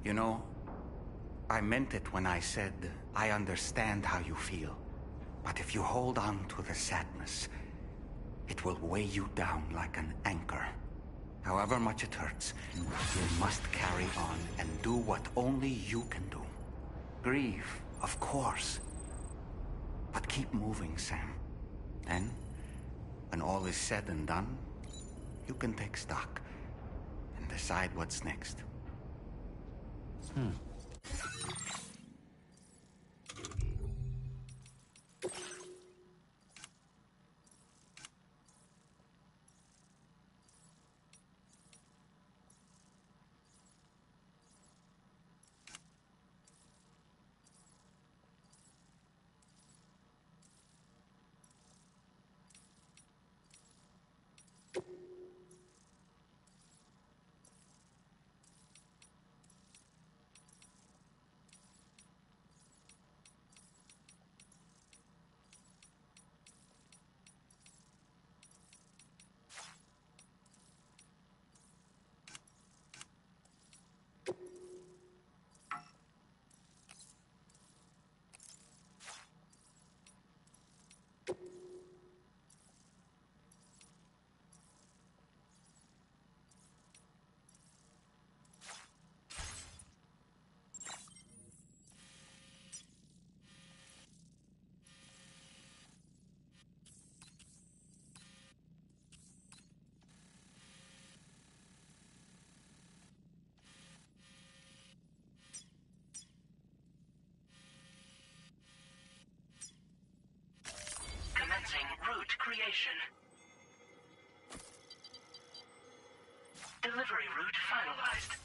You know, I meant it when I said I understand how you feel. But if you hold on to the sadness, it will weigh you down like an anchor. However much it hurts, you must carry on and do what only you can do. Grieve, of course. But keep moving, Sam. Then, when all is said and done, you can take stock and decide what's next. Commencing route creation. Delivery route finalized.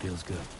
feels good.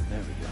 There we go.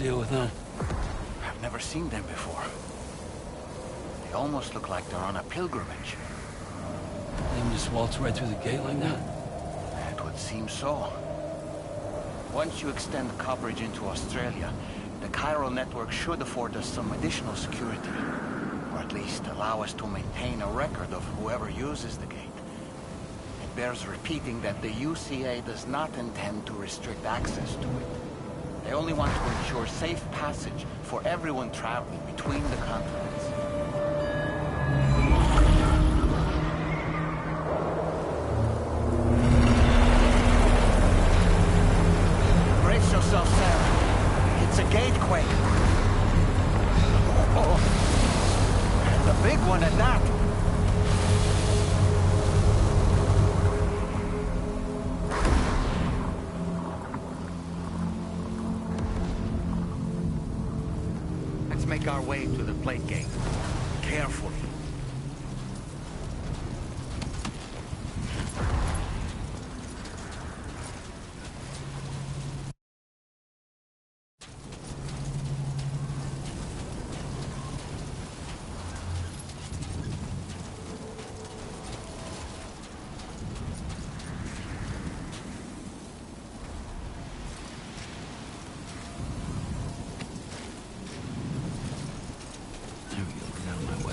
deal with, huh? I've never seen them before. They almost look like they're on a pilgrimage. They can just waltz right through the gate like that? It would seem so. Once you extend coverage into Australia, the chiral network should afford us some additional security. Or at least allow us to maintain a record of whoever uses the gate. It bears repeating that the UCA does not intend to restrict access to it. They only want to ensure safe passage for everyone traveling between the continents. Brace yourself, Sam. It's a gatequake. Oh, and a big one at that. Let's make our way to the plate gate. Carefully. There we go. Get out of my way.5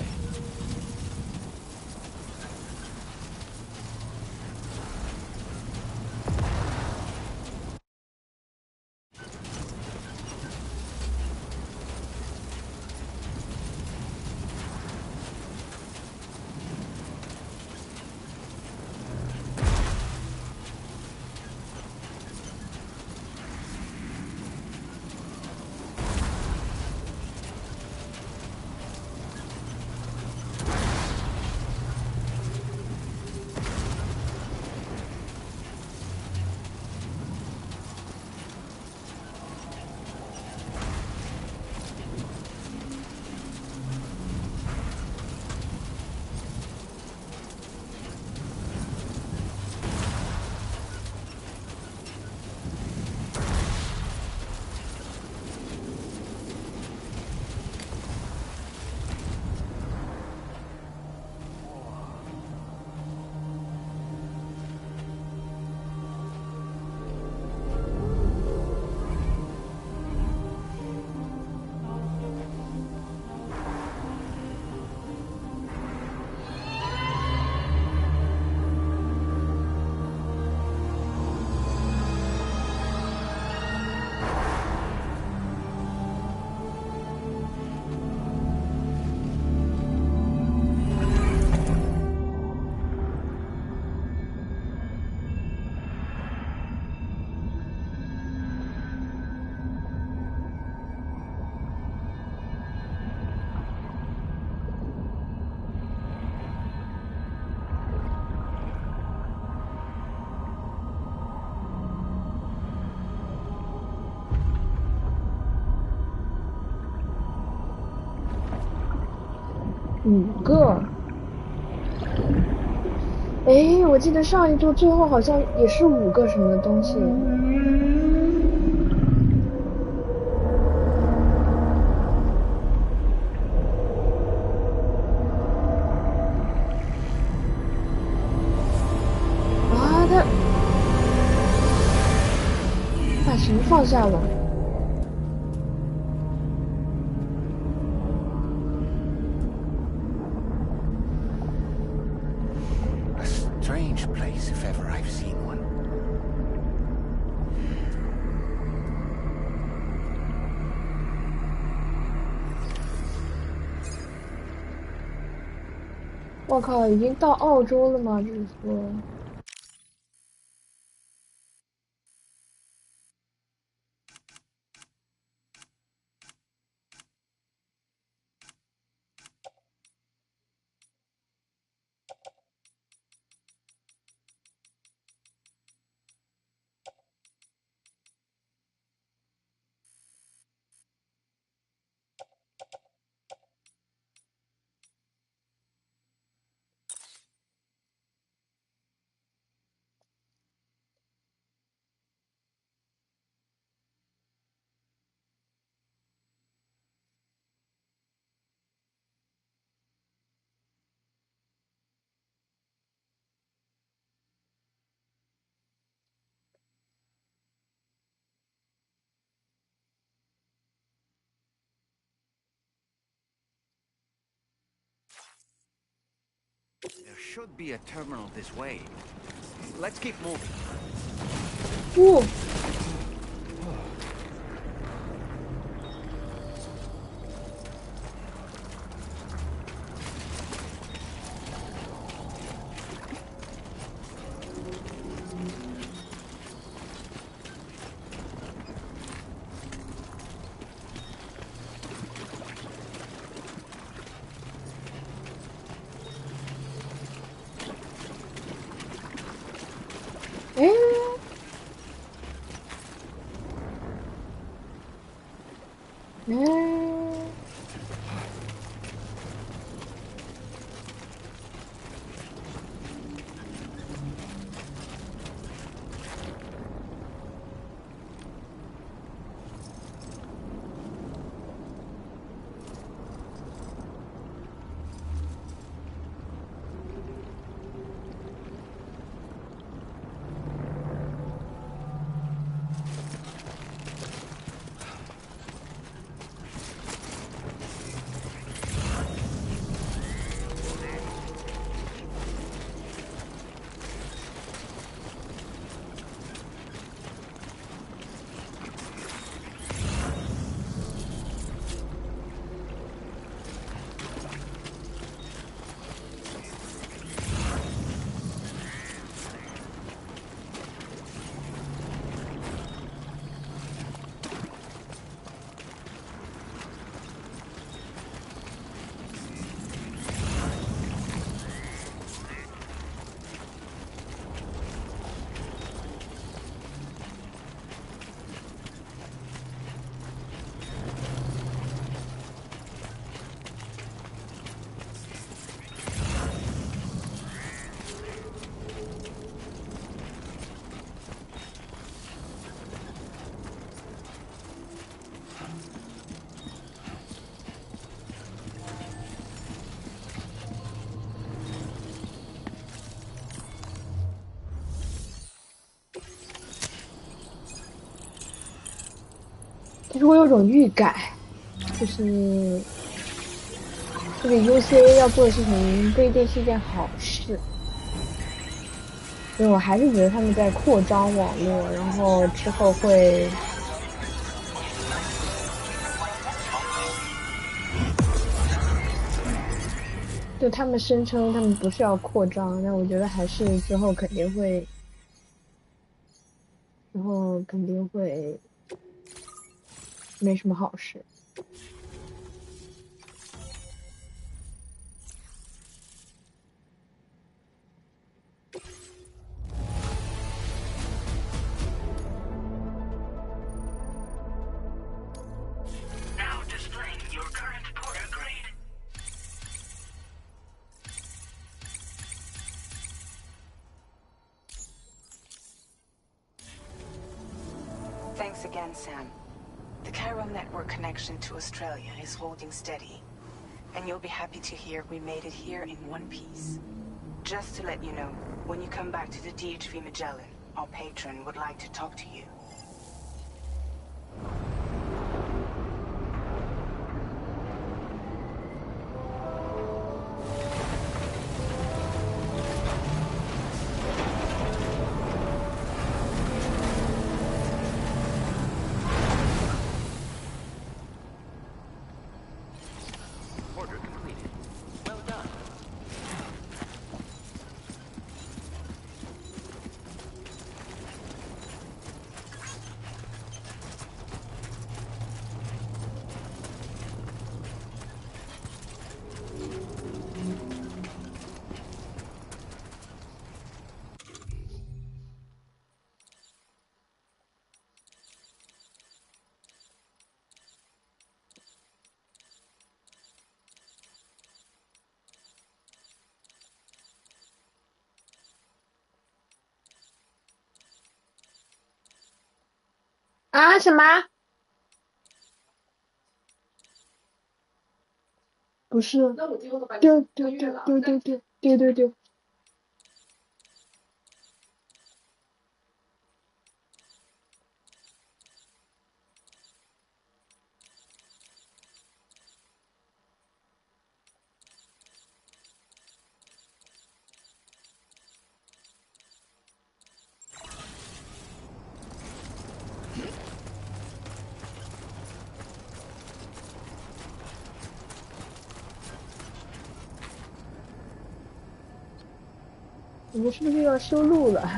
个。哎，我记得上一座最后好像也是5个什么东西。啊，他把什么放下了？ Strange place if ever I've seen one. 我靠，已经到澳洲了吗？这是说。There should be a terminal this way. Let's keep moving. 呜、哎，哎，其实我有种预感，就是这个 UCA 要做的事情不一定是件好事，因为我还是觉得他们在扩张网络，然后之后会，就他们声称他们不是要扩张，但我觉得还是之后肯定会，之后肯定会没什么好事。Now displaying your current porter grade. Thanks again, Sam. The chiral network connection to Australia is holding steady. And you'll be happy to hear we made it here in one piece. Just to let you know, when you come back to the DHV Magellan, our patron would like to talk to you. Order completed. Well done.啊？什么？不是，丢丢丢丢丢丢丢丢丢。我们是不是又要修路了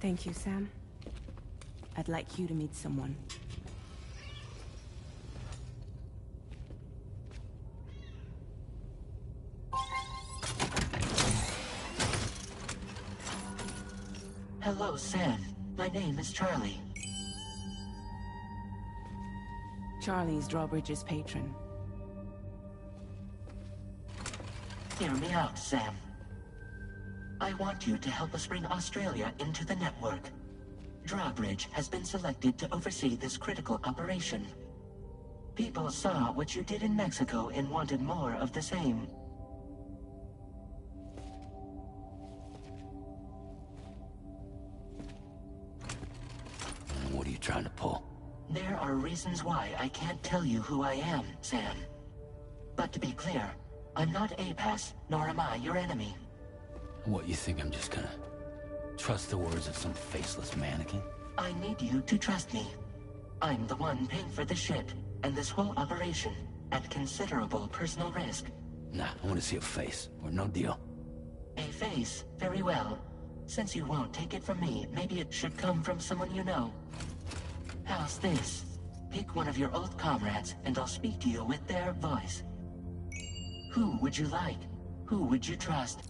？Thank you, Sam. I'd like you to meet someone. Hello, Sam. My name is Charlie. Charlie's Drawbridge's patron. Hear me out, Sam. I want you to help us bring Australia into the network. Drawbridge has been selected to oversee this critical operation. People saw what you did in Mexico and wanted more of the same. What are you trying to pull? There are reasons why I can't tell you who I am, Sam. But to be clear, I'm not APAS, nor am I your enemy. What, you think I'm just gonna trust the words of some faceless mannequin? I need you to trust me. I'm the one paying for the ship, and this whole operation, at considerable personal risk. Nah, I want to see a face, or no deal. A face? Very well. Since you won't take it from me, maybe it should come from someone you know. How's this? Pick one of your old comrades, and I'll speak to you with their voice. Who would you like? Who would you trust?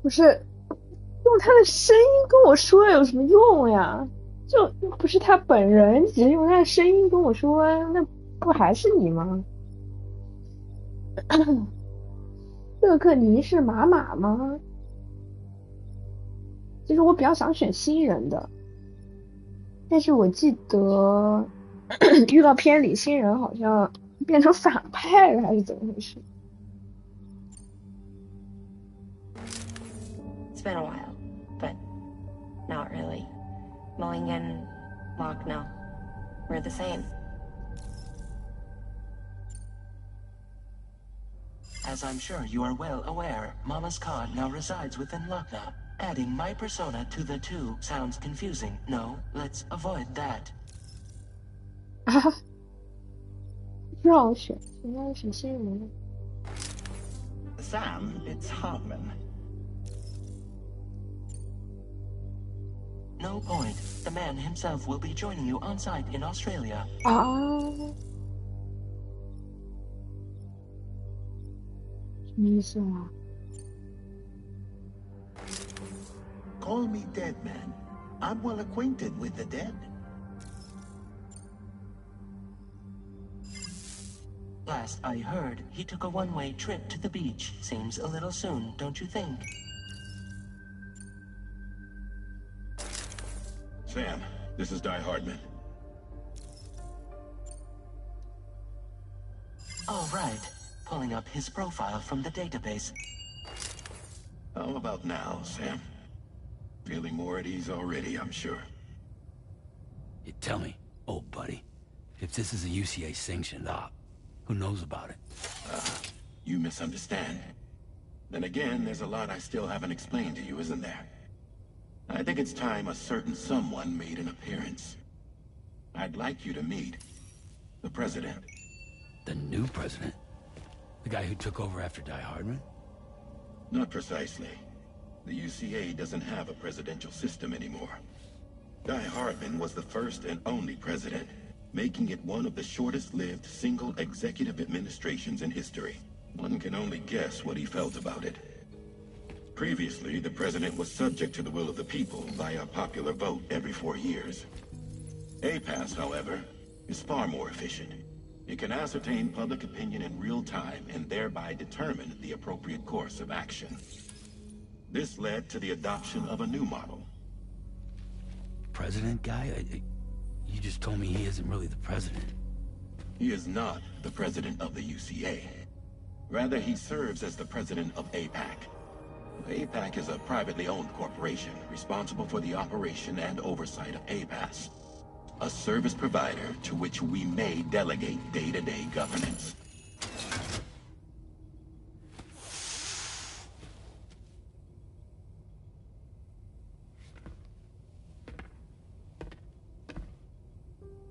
不是用他的声音跟我说有什么用呀？就不是他本人，只是用他的声音跟我说，那不还是你吗？乐克尼是马吗？其实我比较想选新人的，但是我记得预告片里新人好像变成反派了，还是怎么回事？ It's been a while, but not really. Mulligan, Locke, no. We're the same. As I'm sure you are well aware, Mama's Cod now resides within Lochna. Adding my persona to the two sounds confusing. No, let's avoid that. 啊，让我选，应该选新人。 Sam, it's Hartman. No point. The man himself will be joining you on site in Australia. 啊，什么意思啊？ Call me dead man. I'm well acquainted with the dead. Last I heard, he took a one-way trip to the beach. Seems a little soon, don't you think? Sam, this is Di Hardman. All right. Pulling up his profile from the database. How about now, Sam? Feeling more at ease already, I'm sure. You tell me, old buddy, if this is a UCA-sanctioned op, who knows about it? You misunderstand. Then again, there's a lot I still haven't explained to you, isn't there? I think it's time a certain someone made an appearance. I'd like you to meet the president. The new president? The guy who took over after Di Hardman? Not precisely. The UCA doesn't have a presidential system anymore. Di Hardman was the first and only president, making it one of the shortest-lived single executive administrations in history. One can only guess what he felt about it. Previously, the president was subject to the will of the people via a popular vote every 4 years. APAS, however, is far more efficient. It can ascertain public opinion in real time and thereby determine the appropriate course of action. This led to the adoption of a new model. President guy? You just told me he isn't really the president. He is not the president of the UCA. Rather, he serves as the president of APAC. APAC is a privately owned corporation responsible for the operation and oversight of APAS, a service provider to which we may delegate day-to-day governance.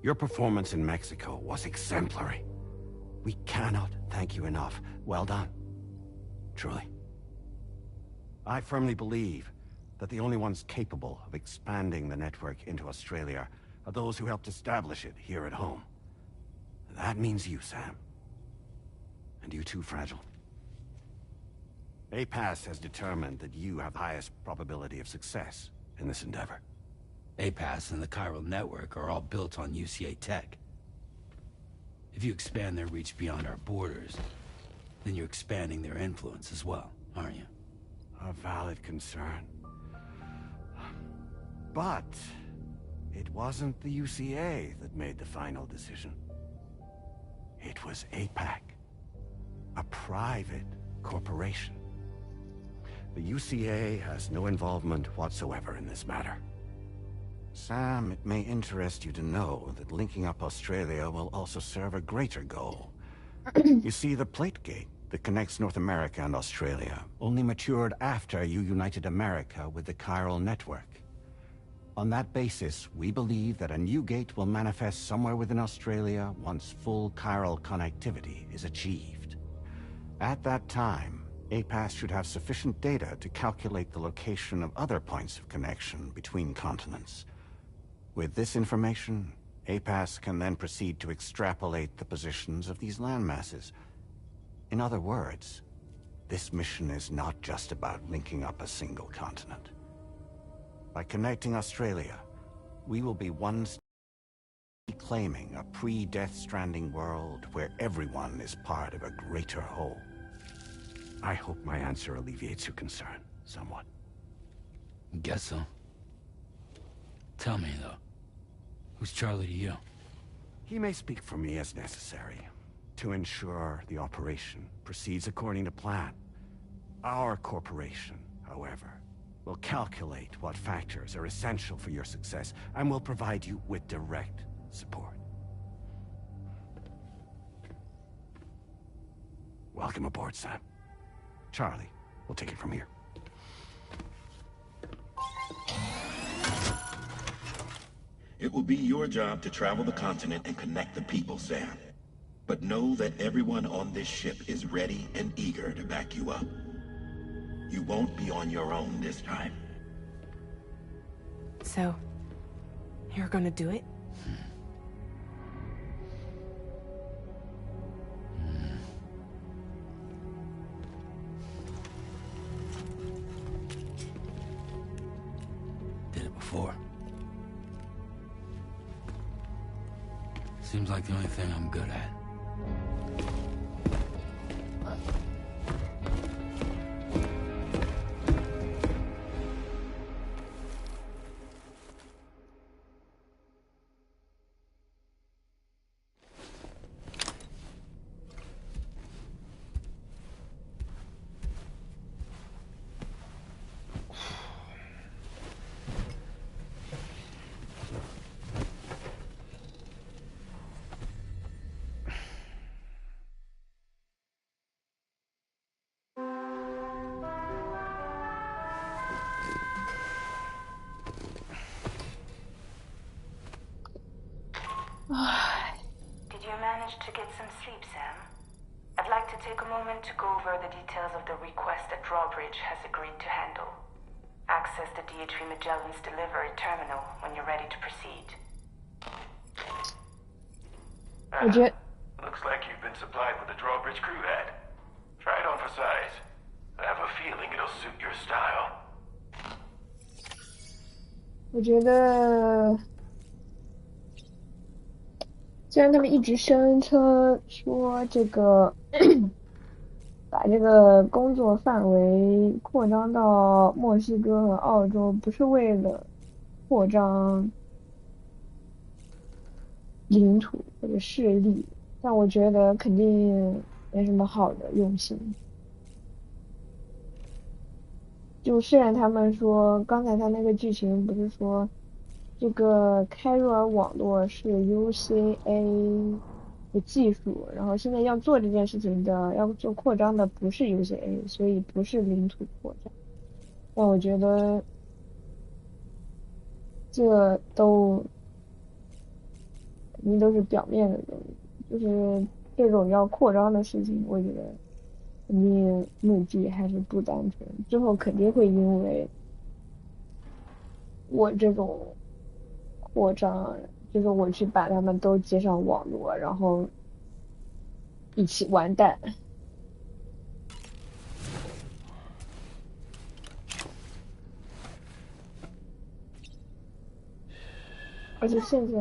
Your performance in Mexico was exemplary. We cannot thank you enough. Well done. Truly. I firmly believe that the only ones capable of expanding the network into Australia are those who helped establish it here at home. That means you, Sam. And you too, Fragile. APAS has determined that you have the highest probability of success in this endeavor. APAS and the chiral network are all built on UCA tech. If you expand their reach beyond our borders, then you're expanding their influence as well, aren't you? A valid concern. But it wasn't the UCA that made the final decision. It was APAC, a private corporation. The UCA has no involvement whatsoever in this matter. Sam, it may interest you to know that linking up Australia will also serve a greater goal. You see, the plate gate that connects North America and Australia only matured after you united America with the chiral network. On that basis, we believe that a new gate will manifest somewhere within Australia once full chiral connectivity is achieved. At that time, APAS should have sufficient data to calculate the location of other points of connection between continents. With this information, APAS can then proceed to extrapolate the positions of these landmasses. In other words, this mission is not just about linking up a single continent. By connecting Australia, we will be one step claiming a pre-Death Stranding world where everyone is part of a greater whole. I hope my answer alleviates your concern somewhat. Guess so. Tell me, though. Who's Charlie to you? He may speak for me as necessary to ensure the operation proceeds according to plan. Our corporation, however, will calculate what factors are essential for your success and will provide you with direct support. Welcome aboard, Sam. Charlie, we'll take it from here. It will be your job to travel the continent and connect the people, Sam. But know that everyone on this ship is ready and eager to back you up. You won't be on your own this time. So, you're gonna do it? Did it before. Seems like the only thing I'm good at. Did you manage to get some sleep, Sam? I'd like to take a moment to go over the details of the request that Drawbridge has agreed to handle. Access the DHV Magellan's delivery terminal when you're ready to proceed. Looks like you've been supplied with the Drawbridge crew hat. Try it on for size. I have a feeling it'll suit your style. 我觉得虽然他们一直声称说这个把这个工作范围扩张到墨西哥和澳洲，不是为了扩张领土或者势力，但我觉得肯定没什么好的用心。就虽然他们说，刚才他那个剧情不是说，这个开若尔网络是 UCA 的技术，然后现在要做这件事情的，要做扩张的不是 UCA，所以不是领土扩张。但我觉得这肯定都是表面的东西，就是这种要扩张的事情，我觉得肯定目的还是不单纯，之后肯定会因为我这种扩张，就是我去把他们都接上网络，然后一起完蛋。而且现在，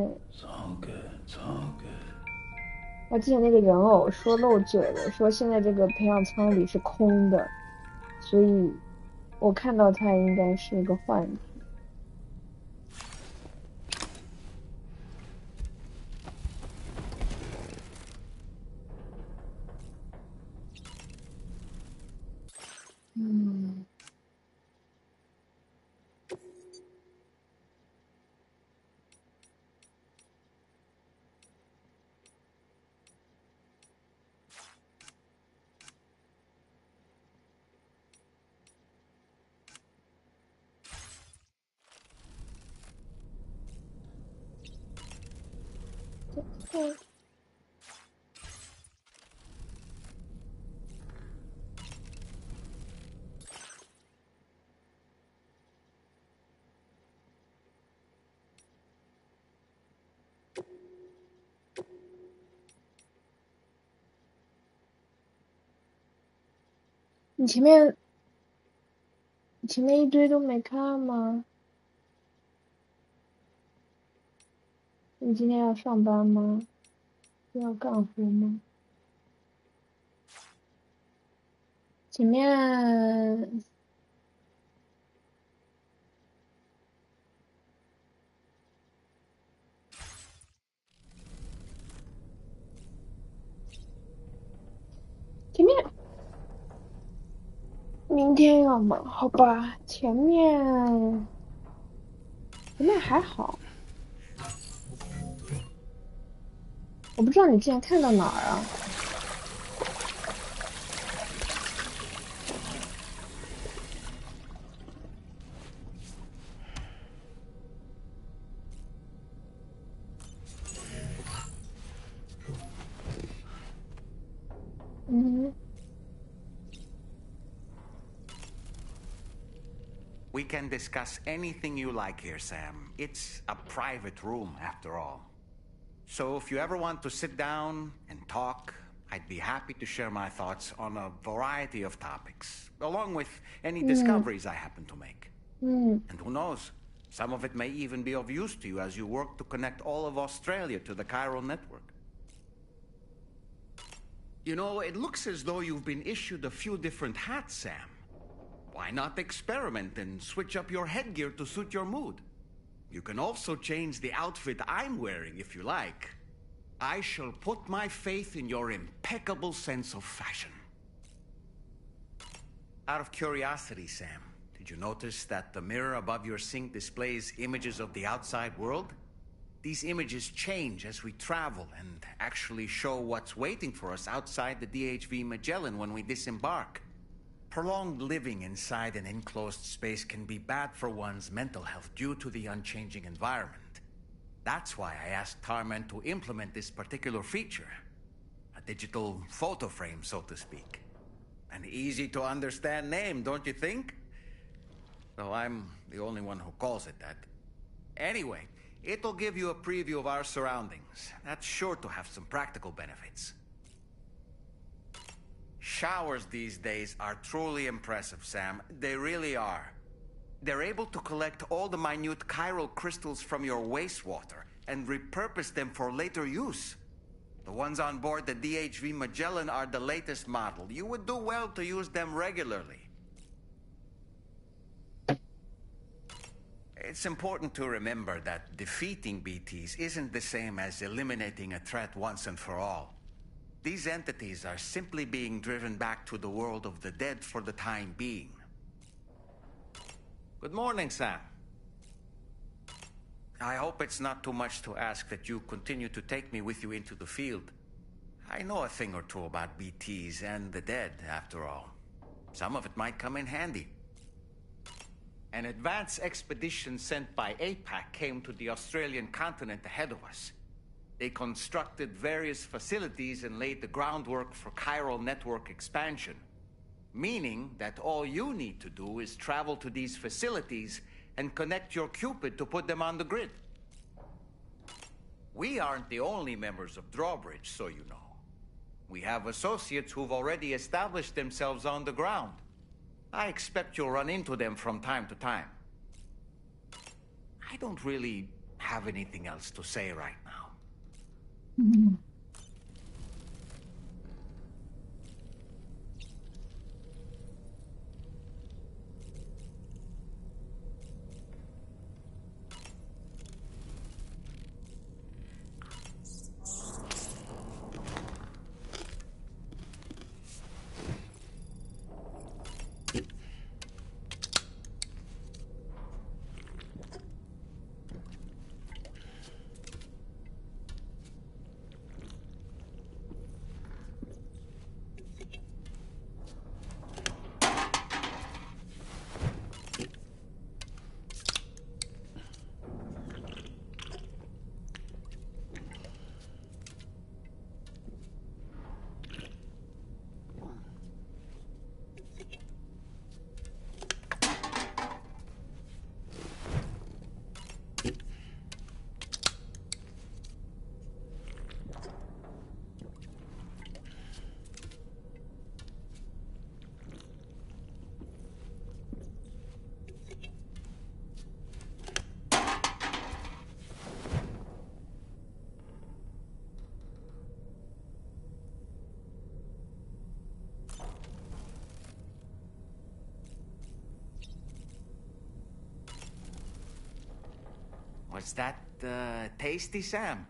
我记得那个人偶说漏嘴了，说现在这个培养舱里是空的，所以我看到他应该是一个幻觉。嗯。对。你前面一堆都没看吗？你今天要上班吗？要干活吗？前面明天要忙，好吧？前面还好，我不知道你之前看到哪儿啊？嗯。We can discuss anything you like here, Sam. It's a private room, after all. So if you ever want to sit down and talk, I'd be happy to share my thoughts on a variety of topics, along with any discoveries I happen to make. And who knows, some of it may even be of use to you as you work to connect all of Australia to the chiral network. You know, it looks as though you've been issued a few different hats, Sam. Why not experiment and switch up your headgear to suit your mood? You can also change the outfit I'm wearing if you like. I shall put my faith in your impeccable sense of fashion. Out of curiosity, Sam, did you notice that the mirror above your sink displays images of the outside world? These images change as we travel and actually show what's waiting for us outside the DHV Magellan when we disembark. Prolonged living inside an enclosed space can be bad for one's mental health due to the unchanging environment. That's why I asked Tarman to implement this particular feature. A digital photo frame, so to speak. An easy-to-understand name, don't you think? Though I'm the only one who calls it that. Anyway, it'll give you a preview of our surroundings. That's sure to have some practical benefits. Showers these days are truly impressive, Sam. They really are. They're able to collect all the minute chiral crystals from your wastewater and repurpose them for later use. The ones on board the DHV Magellan are the latest model. You would do well to use them regularly. It's important to remember that defeating BTs isn't the same as eliminating a threat once and for all. These entities are simply being driven back to the world of the dead for the time being. Good morning, Sam. I hope it's not too much to ask that you continue to take me with you into the field. I know a thing or two about BTs and the dead, after all. Some of it might come in handy. An advance expedition sent by APAC came to the Australian continent ahead of us. They constructed various facilities and laid the groundwork for chiral network expansion. Meaning that all you need to do is travel to these facilities and connect your Cupid to put them on the grid. We aren't the only members of Drawbridge, so you know. We have associates who've already established themselves on the ground. I expect you'll run into them from time to time. I don't really have anything else to say right now. Was that, tasty, Sam?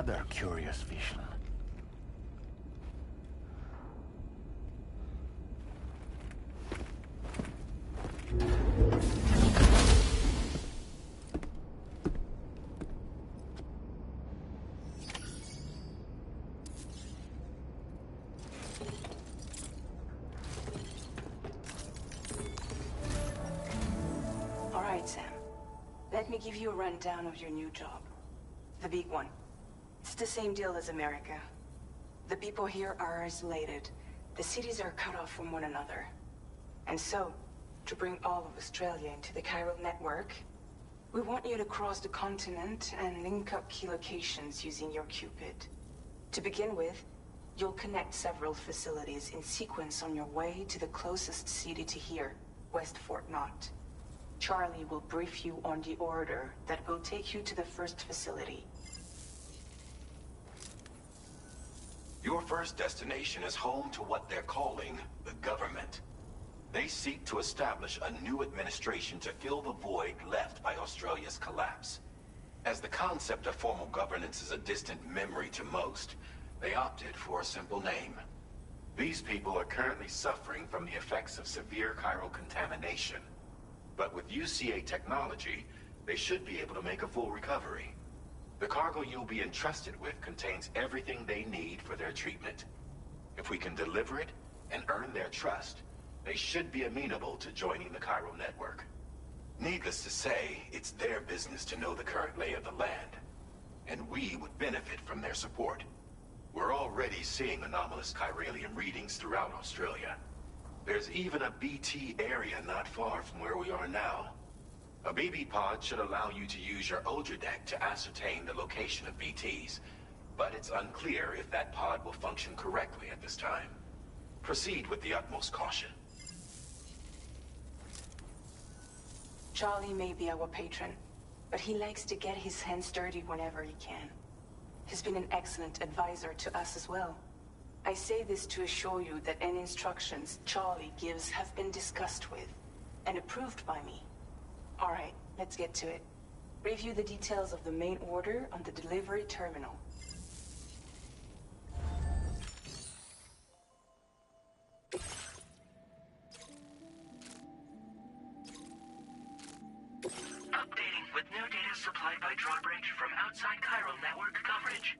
Another curious vision. All right, Sam. Let me give you a rundown of your new job. The big one. It's the same deal as America. The people here are isolated. The cities are cut off from one another. And so, to bring all of Australia into the chiral network, we want you to cross the continent and link up key locations using your Cupid. To begin with, you'll connect several facilities in sequence on your way to the closest city to here, West Fort Knott. Charlie will brief you on the order that will take you to the first facility. Your first destination is home to what they're calling the government. They seek to establish a new administration to fill the void left by Australia's collapse. As the concept of formal governance is a distant memory to most, they opted for a simple name. These people are currently suffering from the effects of severe chiral contamination. But with UCA technology, they should be able to make a full recovery. The cargo you'll be entrusted with contains everything they need for their treatment. If we can deliver it and earn their trust, they should be amenable to joining the Chiral network. Needless to say, it's their business to know the current lay of the land, and we would benefit from their support. We're already seeing anomalous chiralium readings throughout Australia. There's even a BT area not far from where we are now. A BB pod should allow you to use your Ultra deck to ascertain the location of BTs, but it's unclear if that pod will function correctly at this time. Proceed with the utmost caution. Charlie may be our patron, but he likes to get his hands dirty whenever he can. He's been an excellent advisor to us as well. I say this to assure you that any instructions Charlie gives have been discussed with and approved by me. All right, let's get to it. Review the details of the main order on the delivery terminal. Updating with new data supplied by drawbridge from outside chiral network coverage.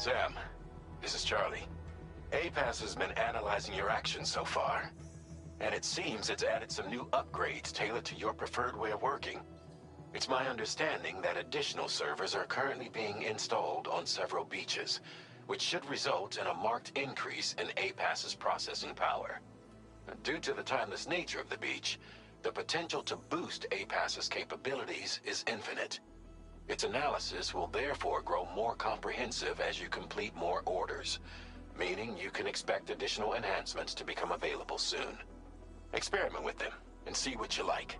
Sam, this is Charlie. APAS has been analyzing your actions so far, and it seems it's added some new upgrades tailored to your preferred way of working. It's my understanding that additional servers are currently being installed on several beaches, which should result in a marked increase in APAS's processing power. Due to the timeless nature of the beach, the potential to boost APAS's capabilities is infinite. Its analysis will therefore grow more comprehensive as you complete more orders, meaning you can expect additional enhancements to become available soon. Experiment with them and see what you like.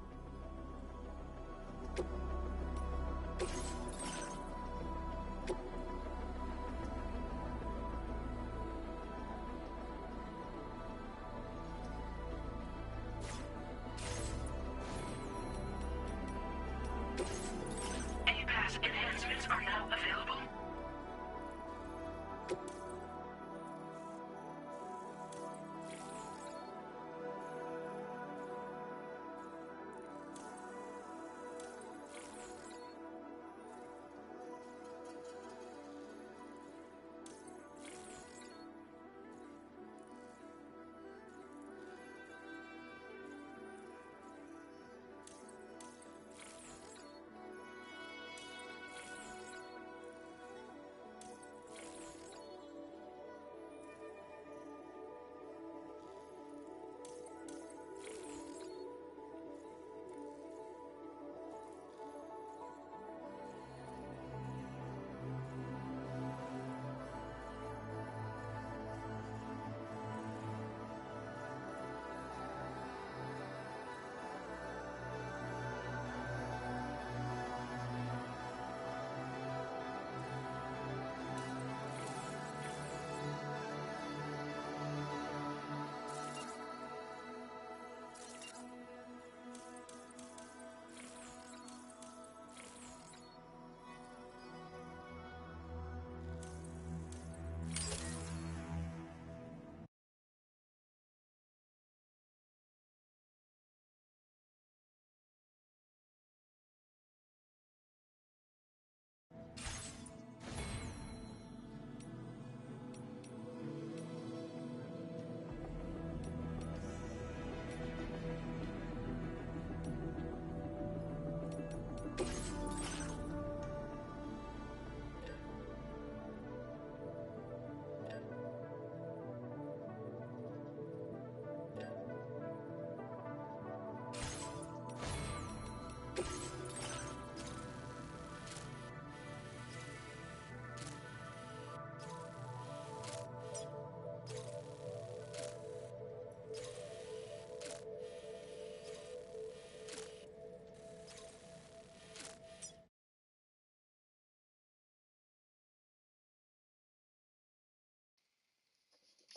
APAS enhancements are now available.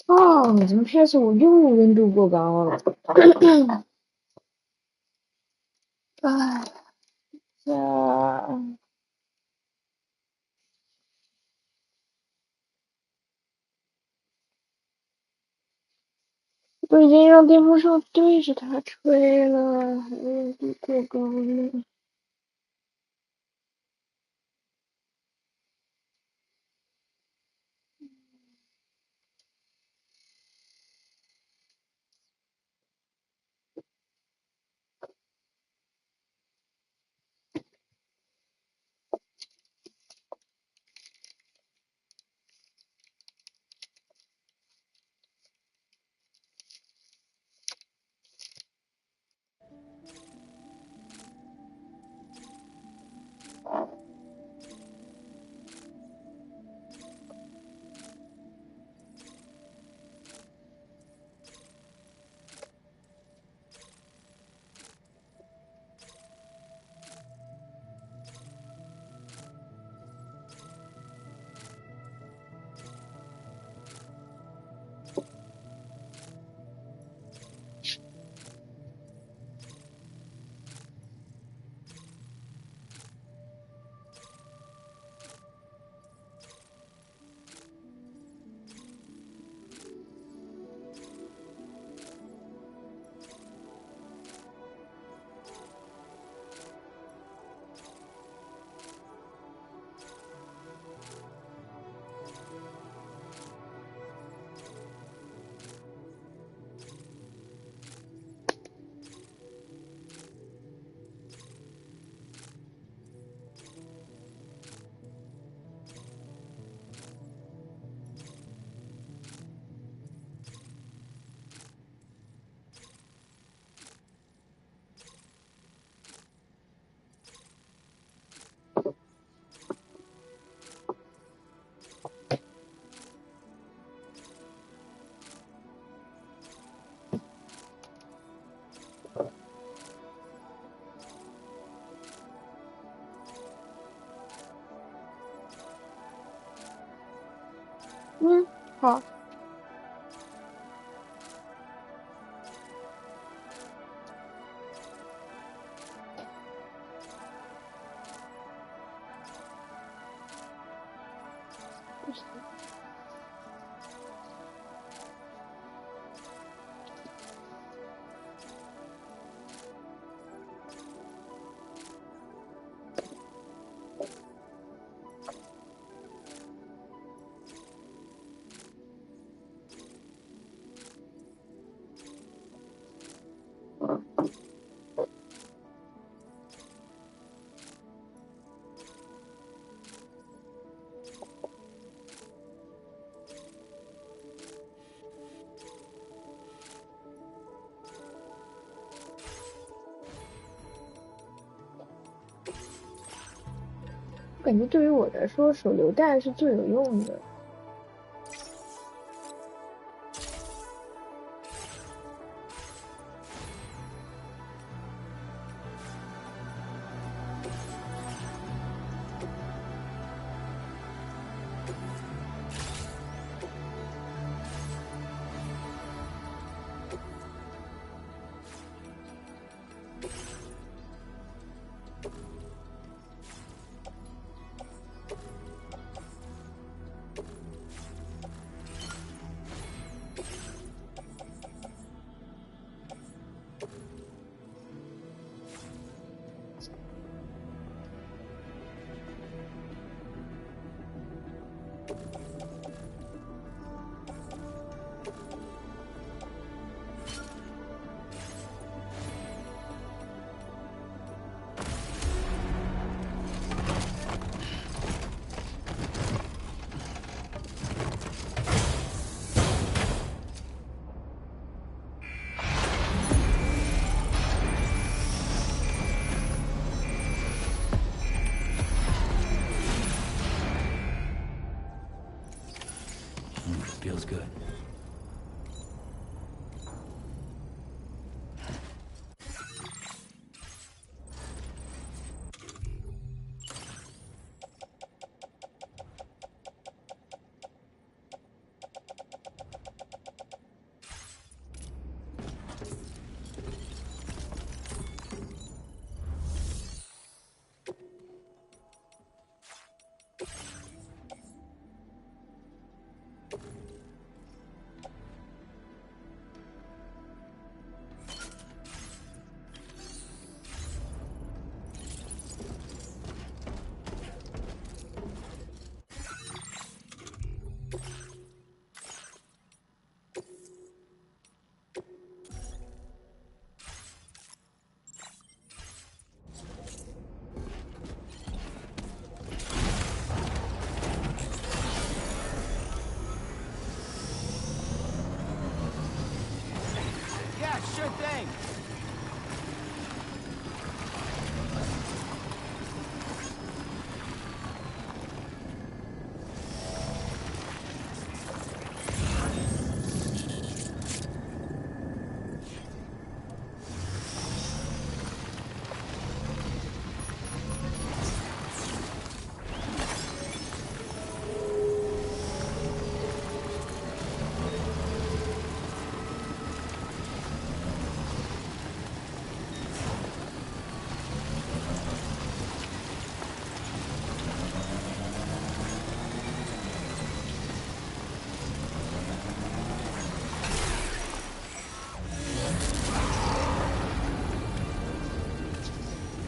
哦，怎么 PS5又温度过高了？哎呀，都已经让电风扇对着它吹了，还温度过高呢。嗯，好。感觉对于我来说，手榴弹是最有用的。Feels good. Yeah, sure thing.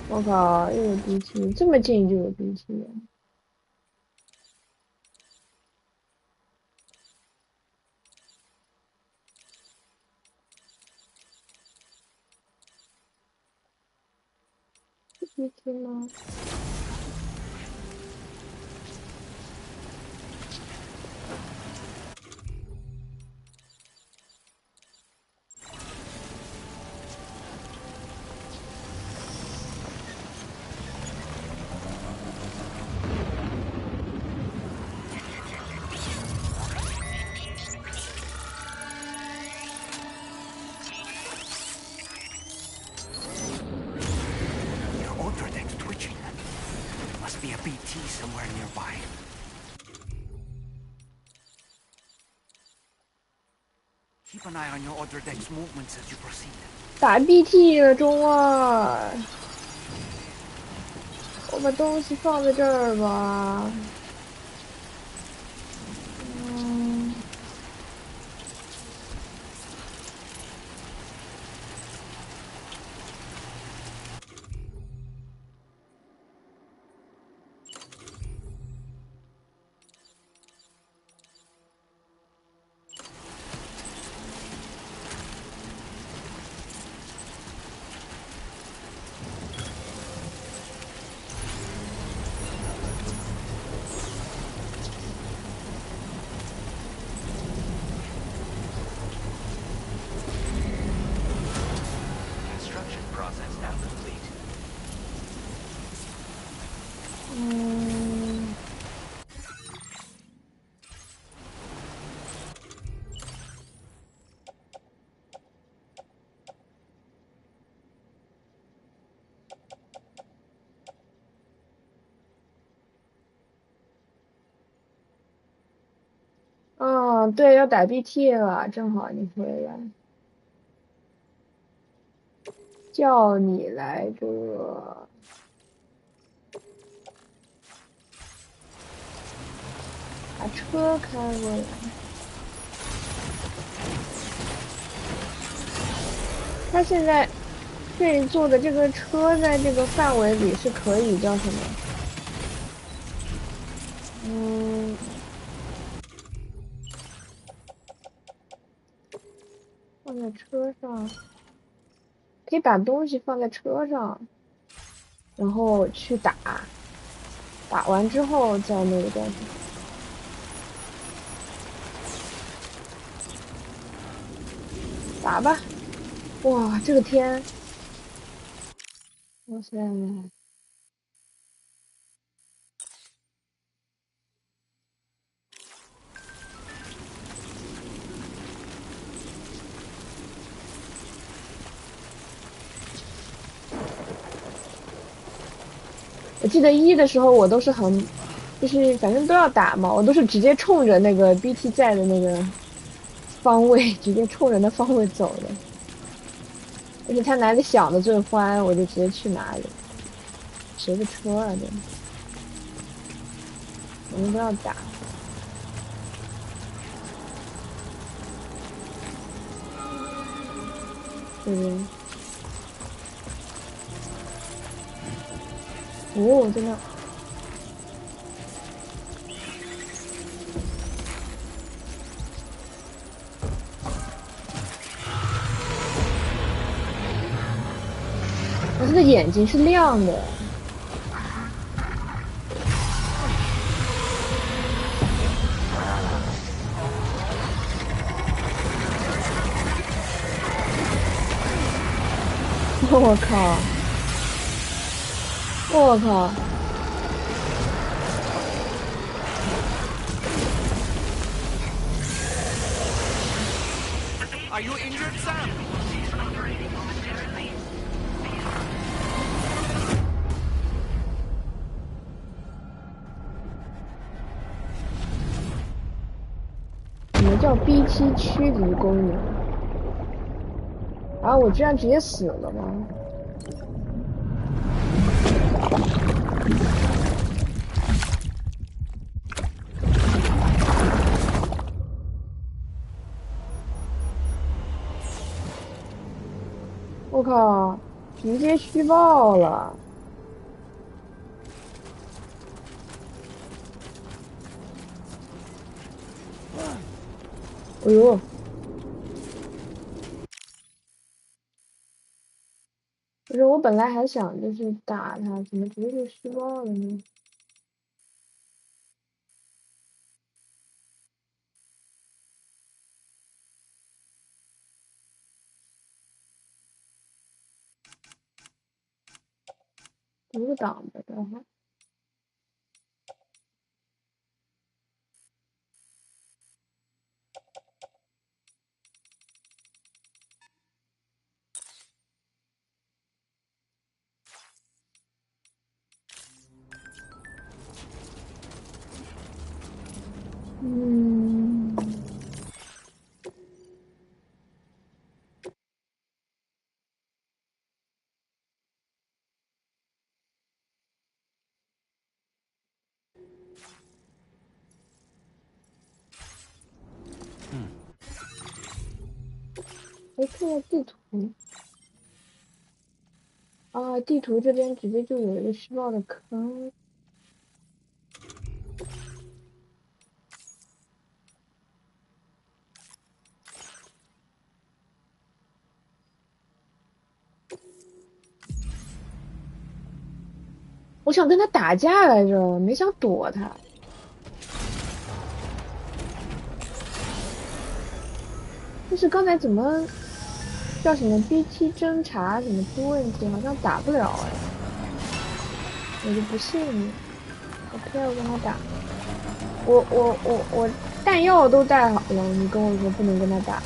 我靠，又有 BT， 这么近就有 BT。是 BT 吗？Somewhere nearby. Keep an eye on your other deck's movements as you proceed. 打 BT 了，中二！我把东西放在这儿吧。嗯，对，要打 BT 了，正好你回来，叫你来着。把车开过来。他现在这里坐的这个车在这个范围里是可以叫什么？放在车上，可以把东西放在车上，然后去打，打完之后再那个叫什么？打吧！哇，这个天！哇塞！我记得1的时候我都是就是反正都要打嘛，我都是直接冲着那个 BT 在的那个方位，直接冲着那方位走的。而且他哪里想的最欢，我就直接去哪里。谁的车啊？这我们都要打。这边。哦，真的。他的眼睛是亮的。我靠！我靠！ Are you injured, Sam? Operating momentarily. 什么叫 B7 驱离功能？啊，我居然直接死了吗？我靠，直接虚爆了！哎呦！不是，我本来还想就是打他，怎么直接就虚爆了呢？读档的，等会儿。哎，看下地图。啊，地图这边直接就有一个虚爆的坑。我想跟他打架来着，没想躲他。但是刚才怎么叫什么 B7 侦查什么出问题，好像打不了哎，我就不信你，我偏要跟他打。我弹药都带好了，你跟我说不能跟他打。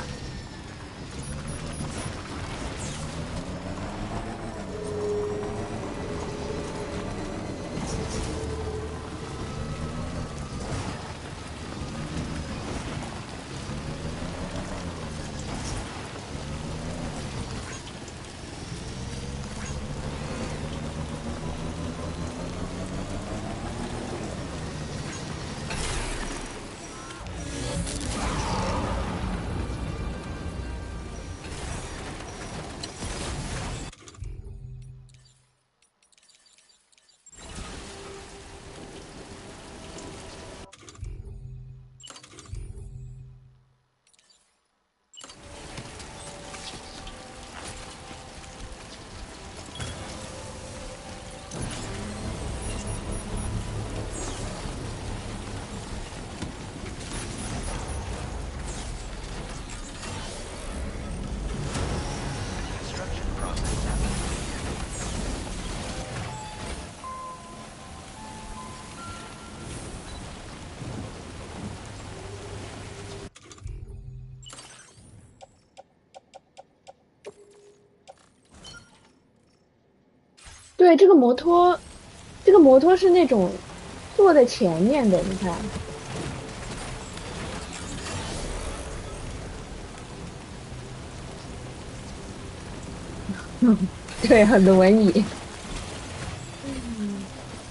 对，这个摩托，这个摩托是那种坐在前面的，你看。对，很多轮椅，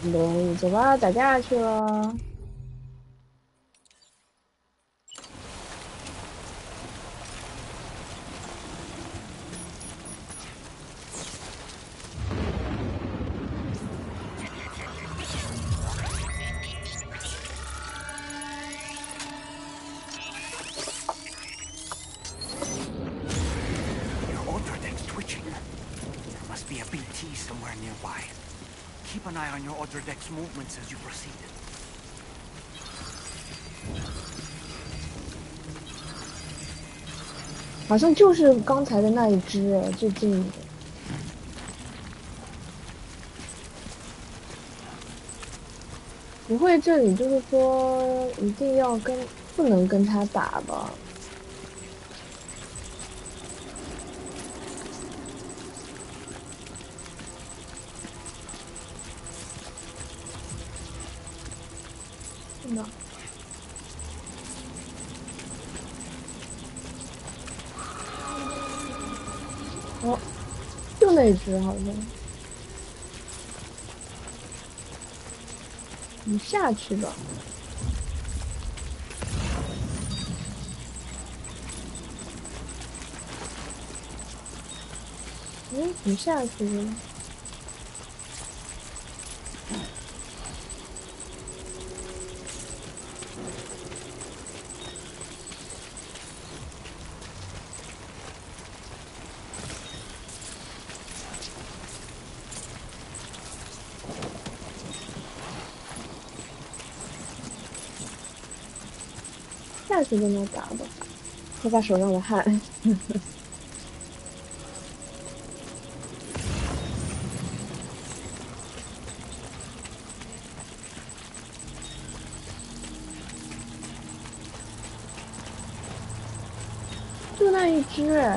很多轮椅，走吧，打架去了。Somewhere nearby. Keep an eye on your other deck's movements as you proceed. 好像就是刚才的那一只，最近的。不会，这里就是说一定要不能跟他打吧？呢？哦，就那只好像。你下去吧。你下去了。下去就能打吧，喝把手上的汗。就那一只，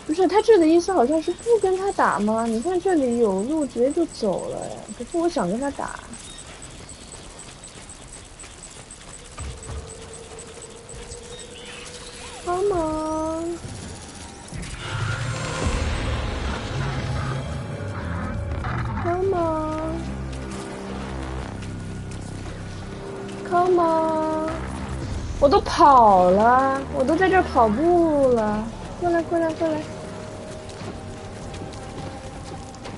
不是他这的意思，好像是不跟他打吗？你看这里有路，直接就走了。可是我想跟他打。Come on. Come on. Come on. 我都跑了，我都在这儿跑步了。过来，过来，过来。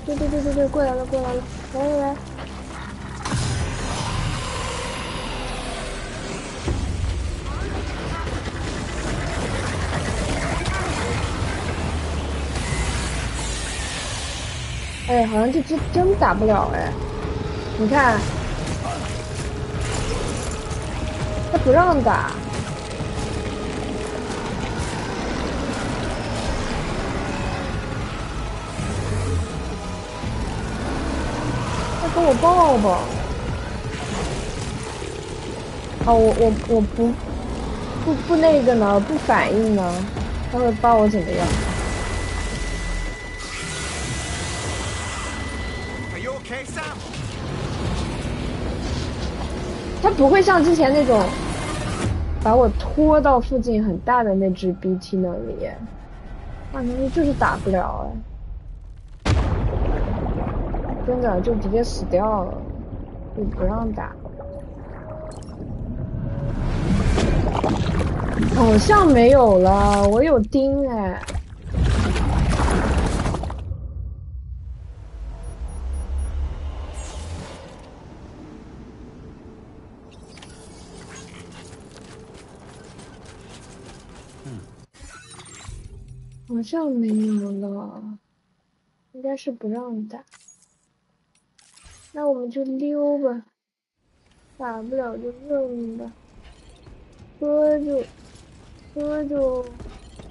对对对对对，过来了，过来了。来来来。哎，好像这只真打不了哎，你看，他不让打，他跟我抱抱。哦，我不那个呢，不反应呢，他会把我怎么样？他不会像之前那种把我拖到附近很大的那只 BT 那里，那东西就是打不了哎，真的就直接死掉了，就不让打。好像没有了，我有钉哎。好像没有了，应该是不让打。那我们就溜吧，打不了就认吧。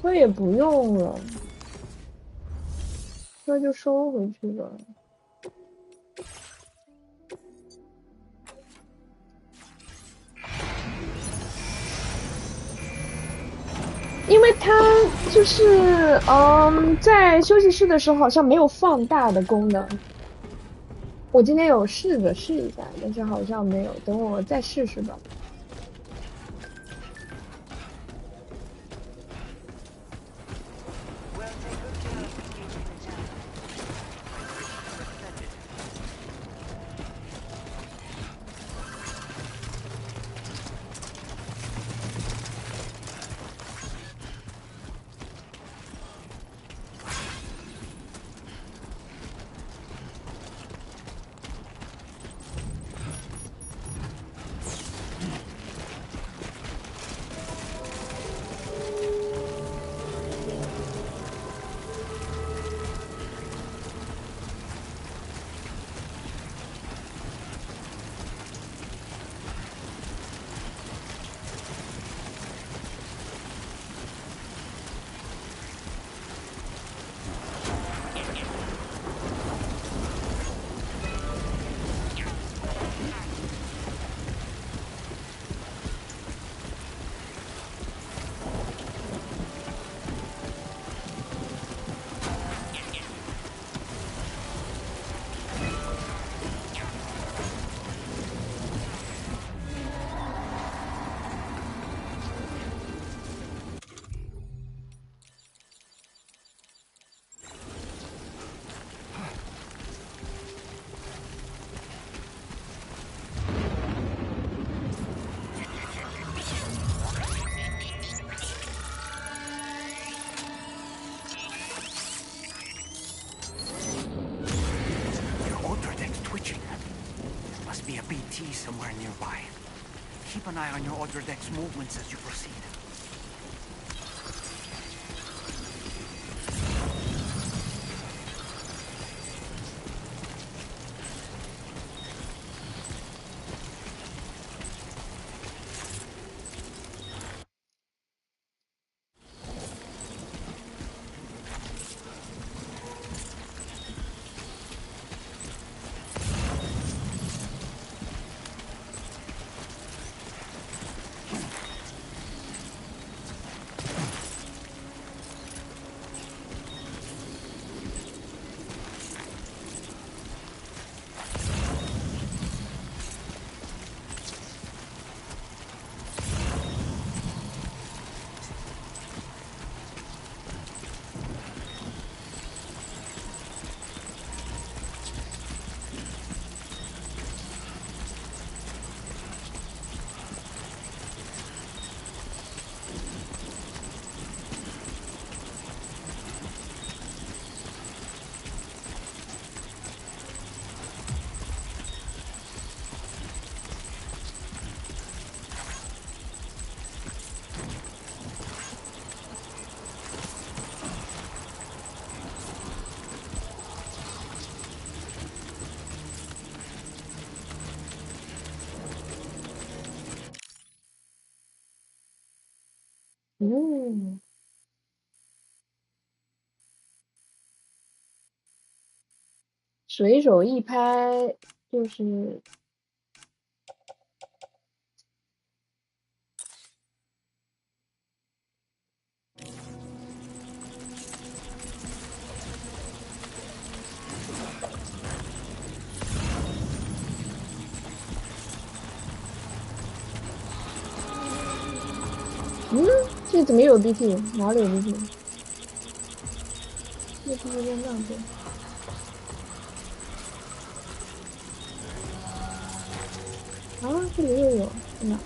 喝也不用了，喝就收回去吧。因为它就是在休息室的时候好像没有放大的功能。我今天有试着试一下，但是好像没有，等我再试试吧。Keep an eye on your other deck's movements as you proceed.随手一拍就是这怎么有 BP？ 哪里有 BP？ 这 BP 在那边。啊，这里又有，真的。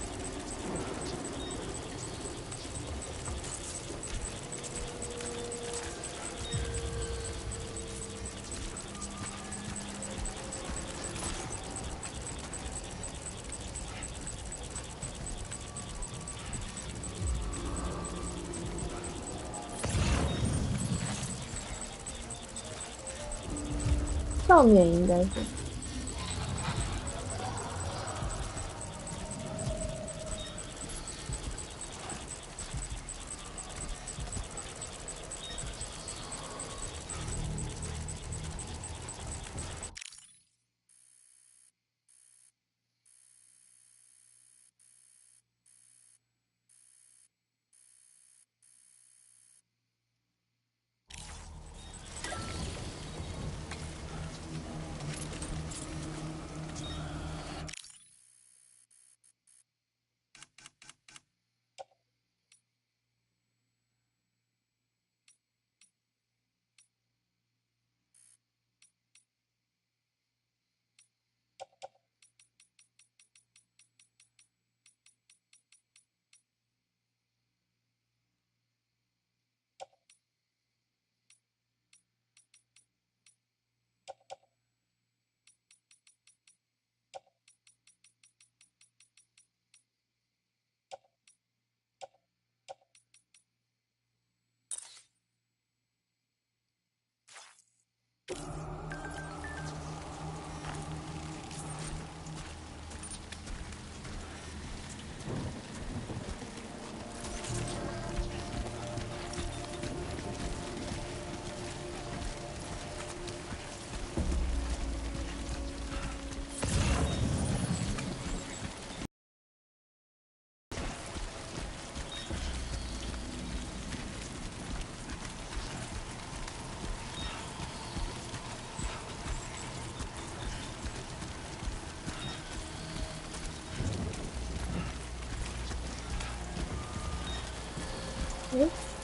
上面应该是。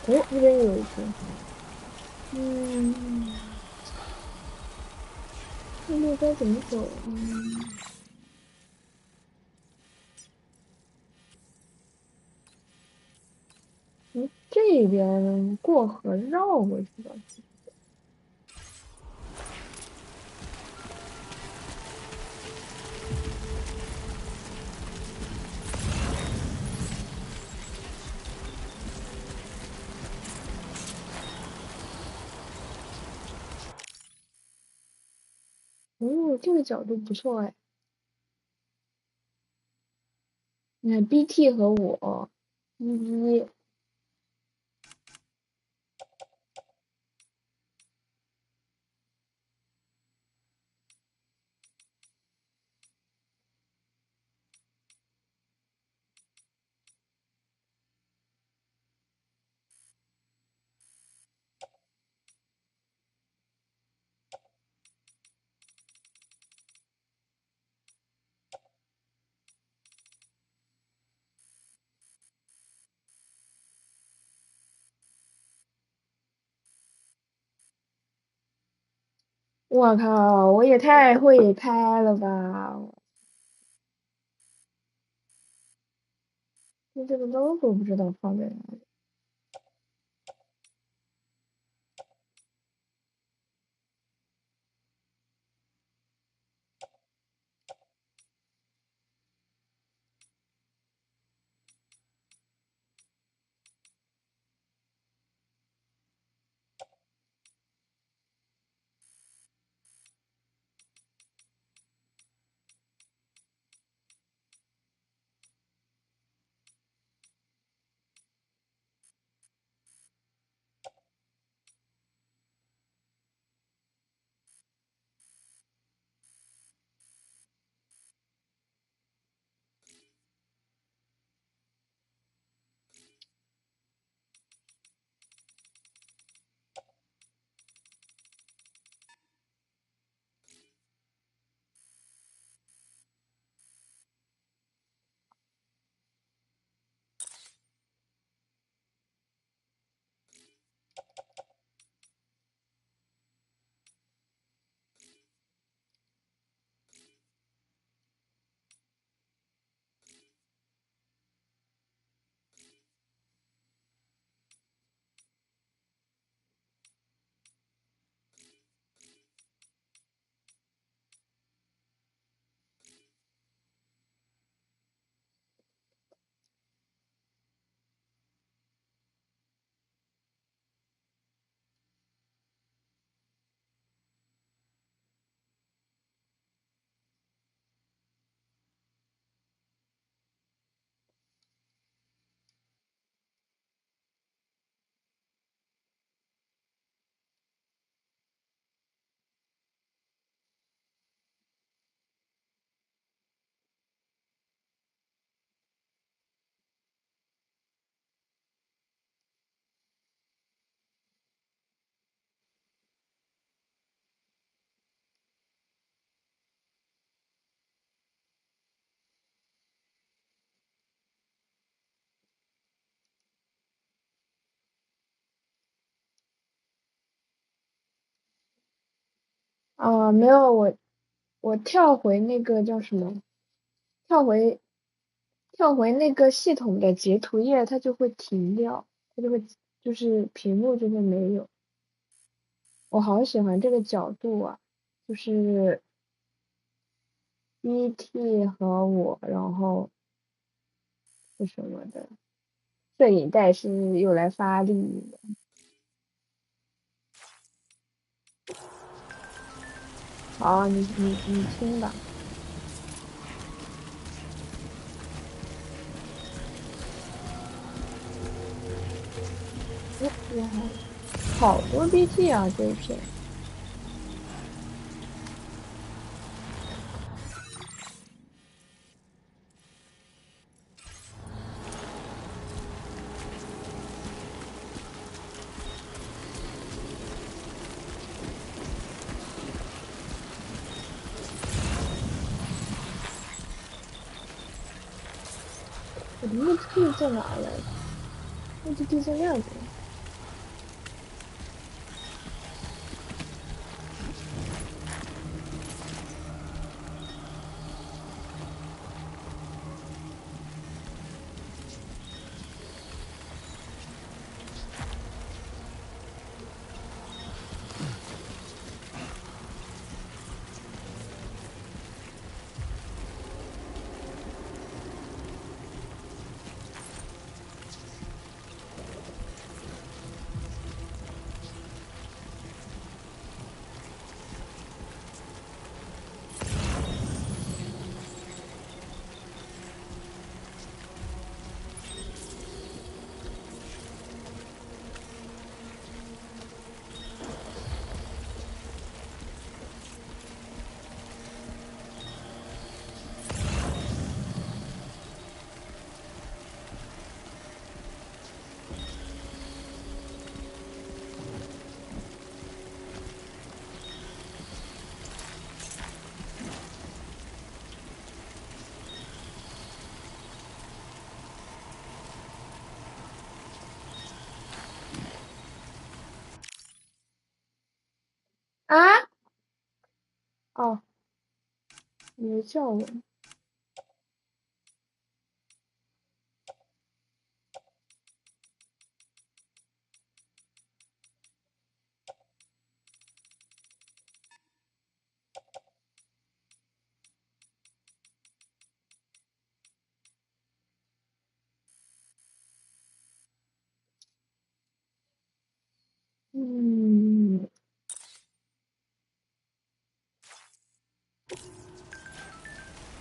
这边有一个，这路该怎么走？这边过河绕过去的。哦，这个角度不错哎。你看 BT 和我，一，我靠，我也太会拍了吧！这个 logo 不知道放在哪里。啊，没有，我跳回那个叫什么？跳回跳回那个系统的截图页，它就会停掉，它就会就是屏幕就会没有。我好喜欢这个角度啊，就是 BT 和我，然后是什么的，摄影带是用来发力的。好，你听吧。哦，哇，好多 BT 啊，这一片。我的目的地在哪儿来着？目的地在那边。叫我。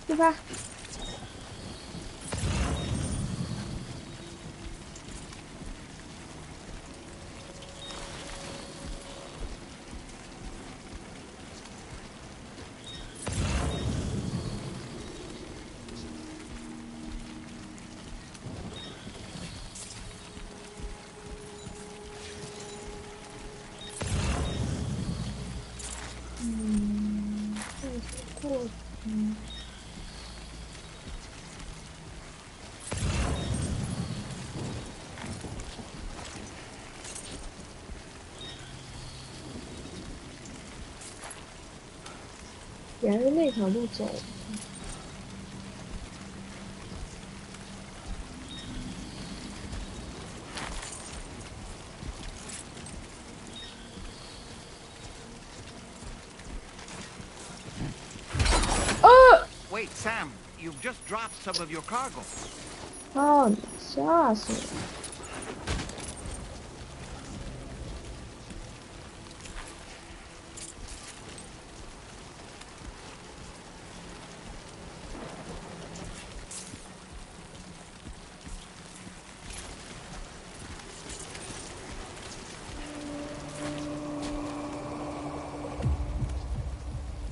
出发。这是过程。沿着那条路走。Wait, Sam, you've just dropped some of your cargo. 操你！吓死我！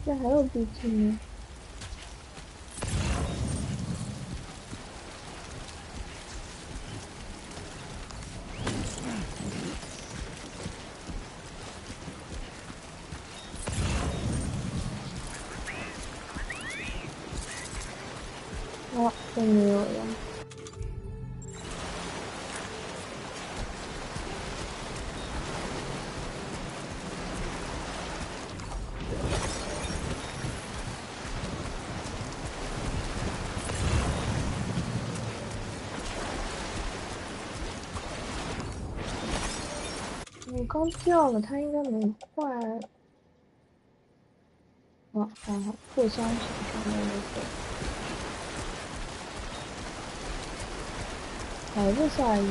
这还有笔记呢。哦，这没有了。我刚掉了，它应该没坏。哦，还好，破箱型上面那个。还是下雨。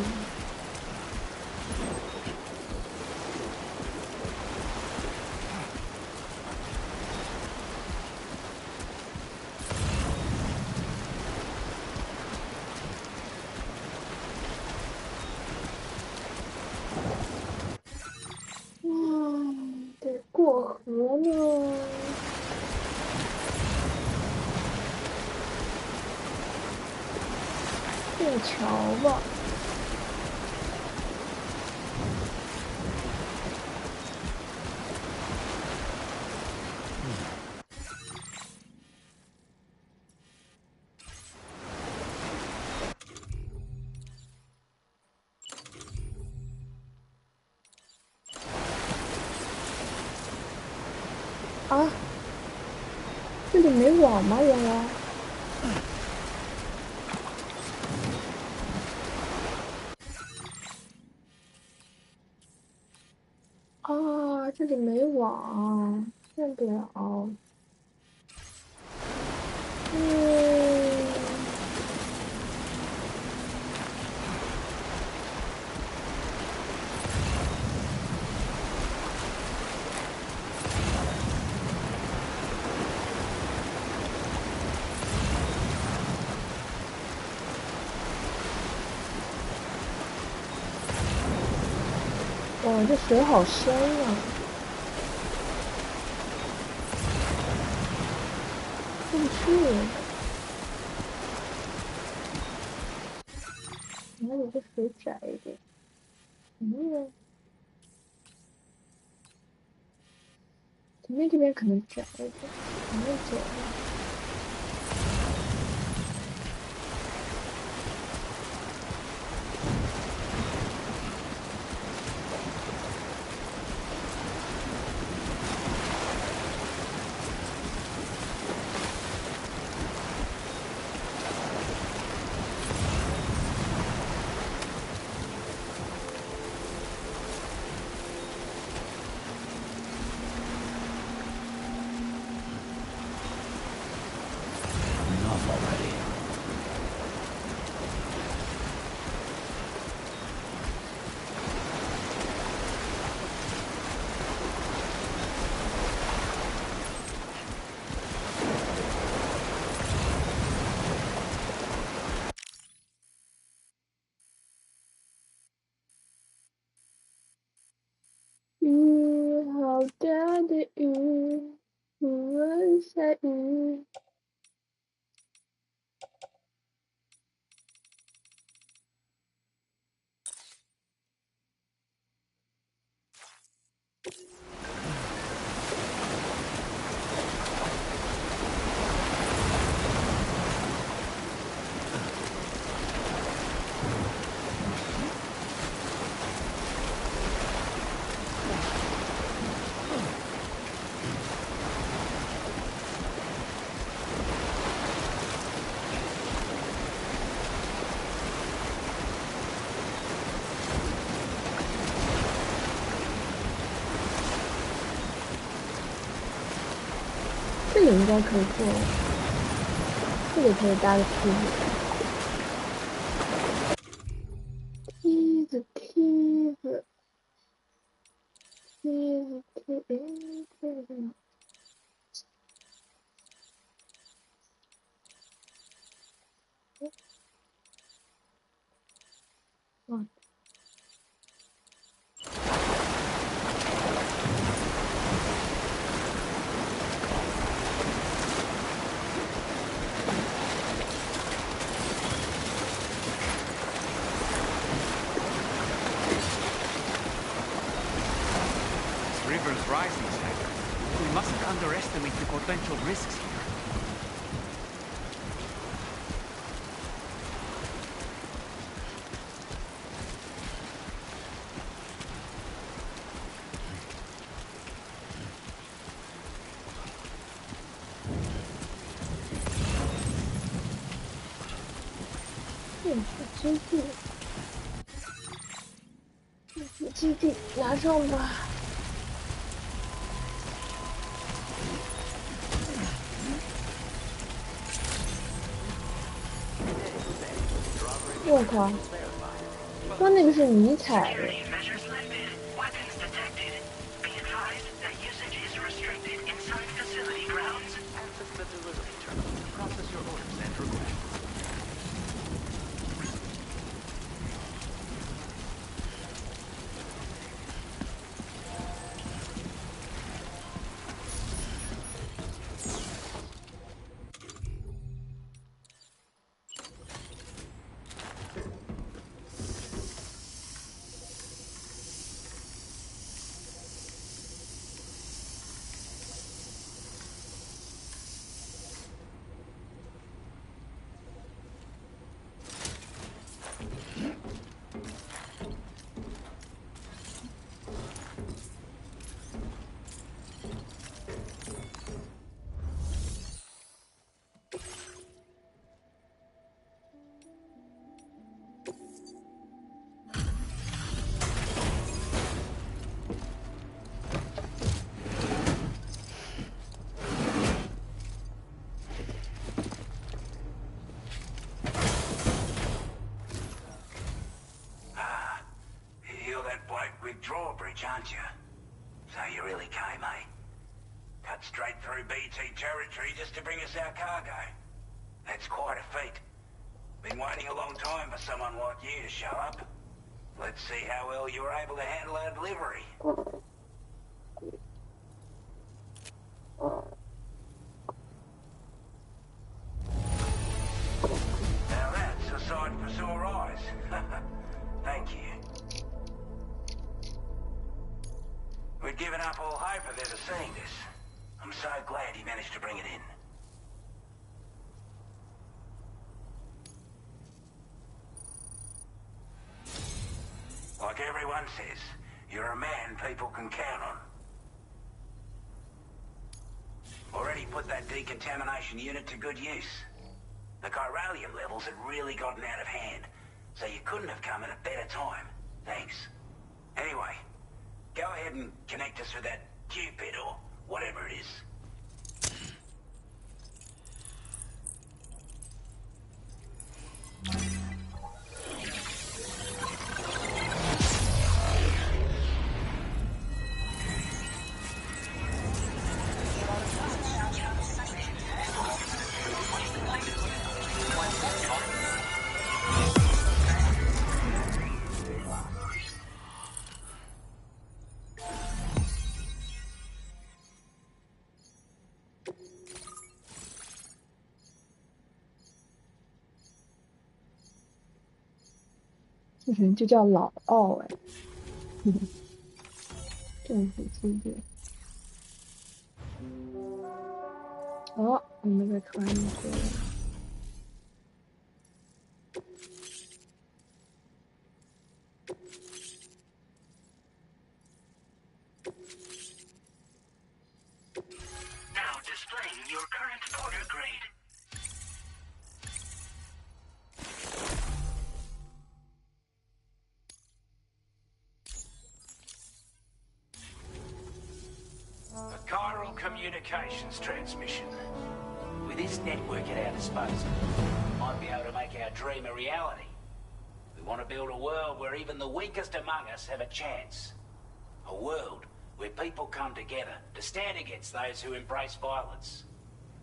得过河呢。过桥吧。啊，这里没网吗？原来。啊，这里没网，进不了。哇，这水好深啊！过不去。哪有个水窄一点？呢？前面这边可能窄一点，前面走了。的雨，我下雨。这个应该可以做，这个可以搭个梯子，梯子，梯子，梯子，梯子。嗯。River's rising, Sniper. We mustn't underestimate the potential risks here.基地拿上吧。我靠！刚那个是迷彩的。Drawbridge, aren't you? So you really came, eh? Cut straight through BT territory just to bring us our cargo. That's quite a feat. Been waiting a long time for someone like you to show up. Let's see how well you were able to handle our delivery. Now that's a sight for sore eyes. Thank you. We'd given up all hope of ever seeing this. I'm so glad he managed to bring it in. Like everyone says, you're a man people can count on. Already put that decontamination unit to good use. The chiralium levels had really gotten out of hand, so you couldn't have come at a better time. Thanks. Anyway, go ahead and connect us with that Cupid or whatever it is. 就叫老奥哎，政府基地。哦，我们的船已经了。Now displaying your current porter grade. A chiral communications transmission. With this network at our disposal, we might be able to make our dream a reality. We want to build a world where even the weakest among us have a chance. A world where people come together to stand against those who embrace violence.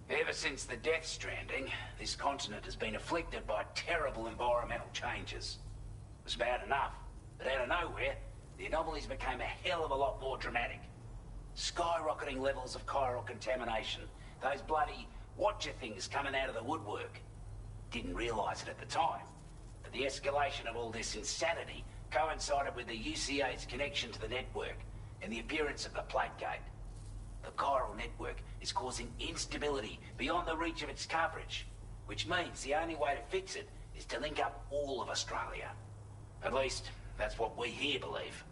Ever since the Death Stranding, this continent has been afflicted by terrible environmental changes. It was bad enough, but out of nowhere, the anomalies became a hell of a lot more dramatic. Skyrocketing levels of chiral contamination, those bloody watcher things coming out of the woodwork. Didn't realise it at the time, but the escalation of all this insanity coincided with the UCA's connection to the network and the appearance of the Plague Gate. The chiral network is causing instability beyond the reach of its coverage, which means the only way to fix it is to link up all of Australia. At least, that's what we here believe.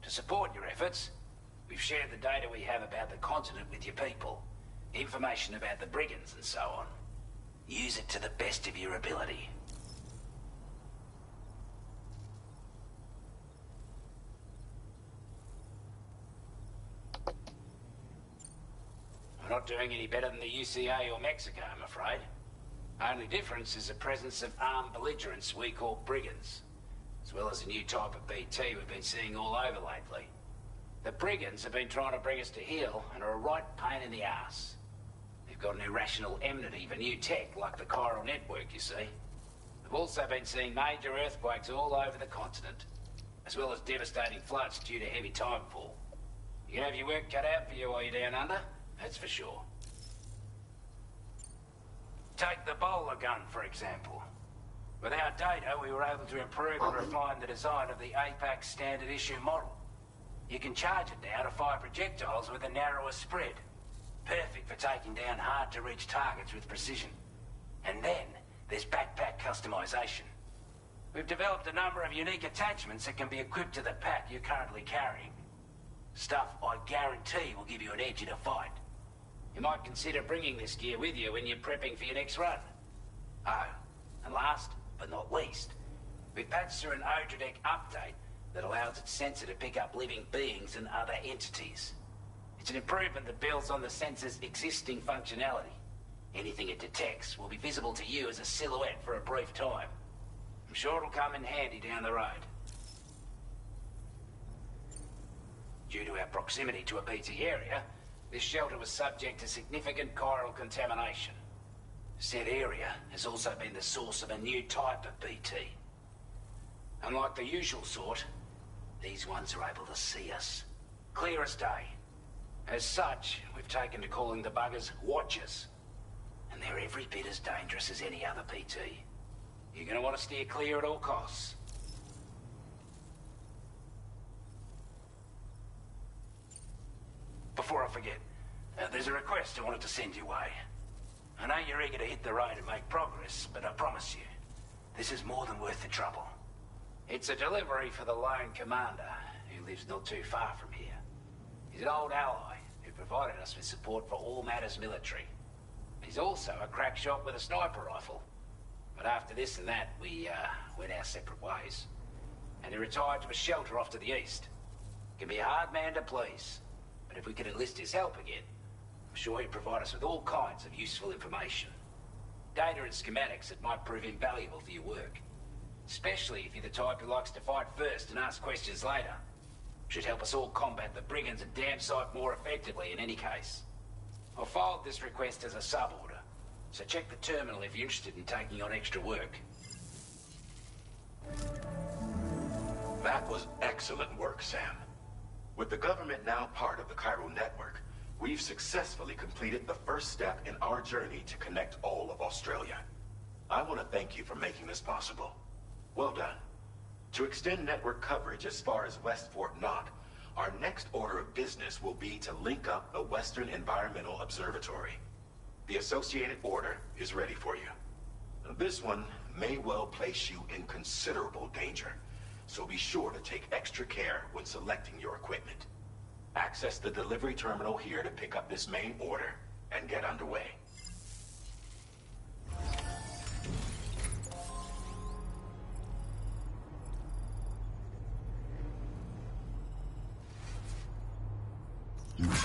To support your efforts, we've shared the data we have about the continent with your people, information about the brigands and so on. Use it to the best of your ability. We're not doing any better than the UCA or Mexico, I'm afraid. Only difference is the presence of armed belligerents we call brigands, as well as a new type of BT we've been seeing all over lately. The brigands have been trying to bring us to heel and are a right pain in the ass. They've got an irrational enmity for new tech like the chiral network, you see. We've also been seeing major earthquakes all over the continent, as well as devastating floods due to heavy timefall. You can have your work cut out for you while you're down under, that's for sure. Take the bowler gun, for example. With our data, we were able to improve and refine the design of the APAC standard issue model. You can charge it now to fire projectiles with a narrower spread. Perfect for taking down hard-to-reach targets with precision. And then, there's backpack customization. We've developed a number of unique attachments that can be equipped to the pack you're currently carrying. Stuff I guarantee will give you an edge in a fight. You might consider bringing this gear with you when you're prepping for your next run. Oh, and last but not least, we've patched through an Odradek update that allows its sensor to pick up living beings and other entities. It's an improvement that builds on the sensor's existing functionality. Anything it detects will be visible to you as a silhouette for a brief time. I'm sure it'll come in handy down the road. Due to our proximity to a BT area, this shelter was subject to significant chiral contamination. Said area has also been the source of a new type of BT. Unlike the usual sort, these ones are able to see us. Clear as day. As such, we've taken to calling the buggers Watchers. And they're every bit as dangerous as any other BT. You're gonna want to steer clear at all costs. Before I forget, there's a request I wanted to send your way. I know you're eager to hit the road and make progress, but I promise you, this is more than worth the trouble. It's a delivery for the lone commander, who lives not too far from here. He's an old ally who provided us with support for all matters military. He's also a crack shot with a sniper rifle. But after this and that, we went our separate ways. And he retired to a shelter off to the east. Can be a hard man to please. But if we could enlist his help again, I'm sure he'd provide us with all kinds of useful information. Data and schematics that might prove invaluable for your work. Especially if you're the type who likes to fight first and ask questions later. Should help us all combat the brigands a damn sight more effectively in any case. I've filed this request as a sub-order, so check the terminal if you're interested in taking on extra work. That was excellent work, Sam. With the government now part of the chiral network, we've successfully completed the first step in our journey to connect all of Australia. I want to thank you for making this possible. Well done. To extend network coverage as far as West Fort Knott, our next order of business will be to link up the Western Environmental Observatory. The associated order is ready for you. This one may well place you in considerable danger, so be sure to take extra care when selecting your equipment. Access the delivery terminal here to pick up this main order and get underway.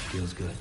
Feels good.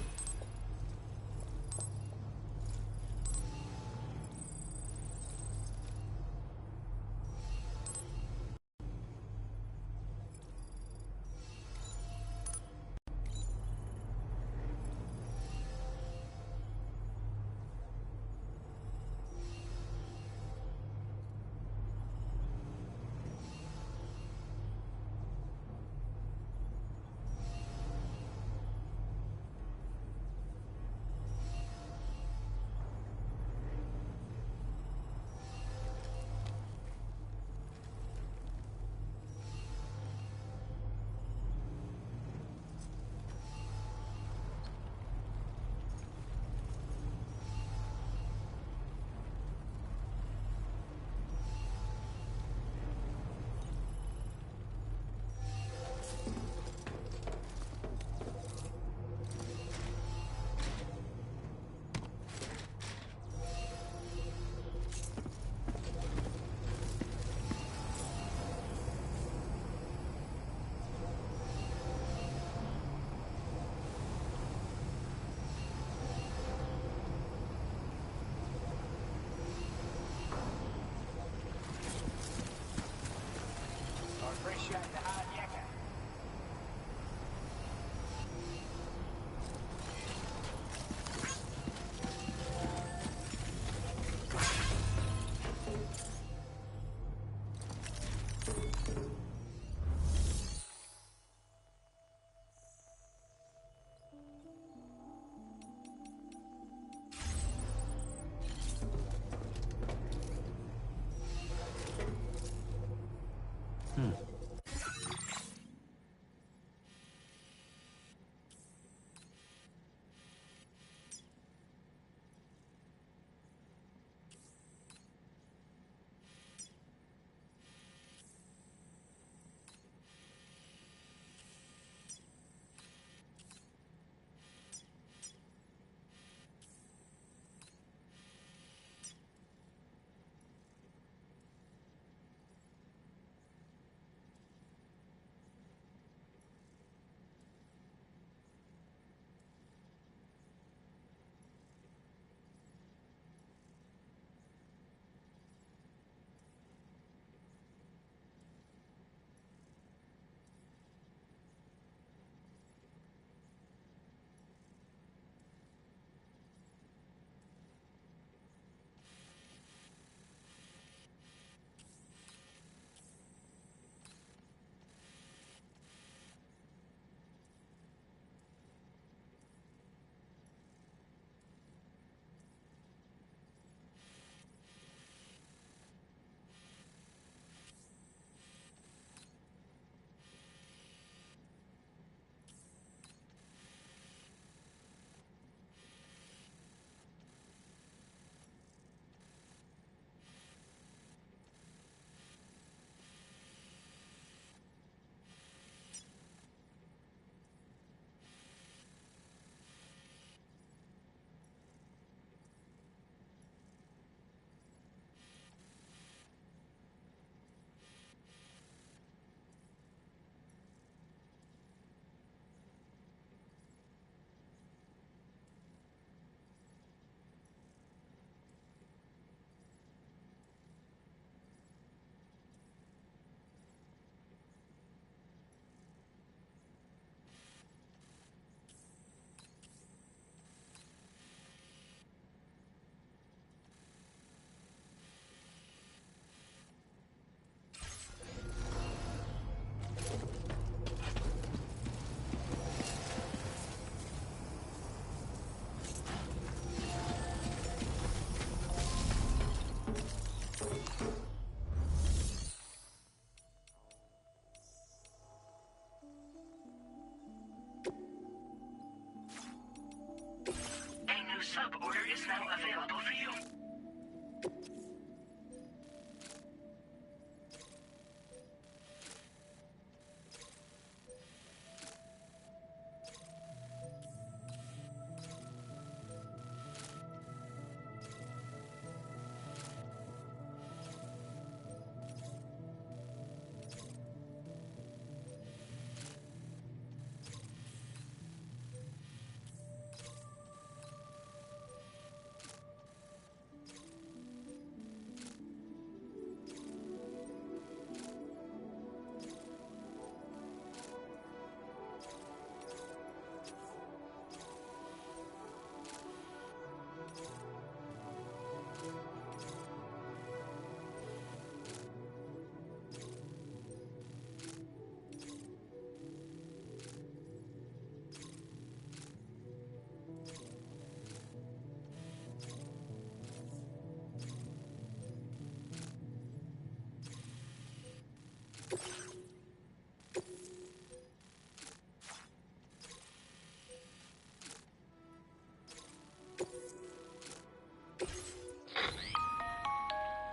is now available for you.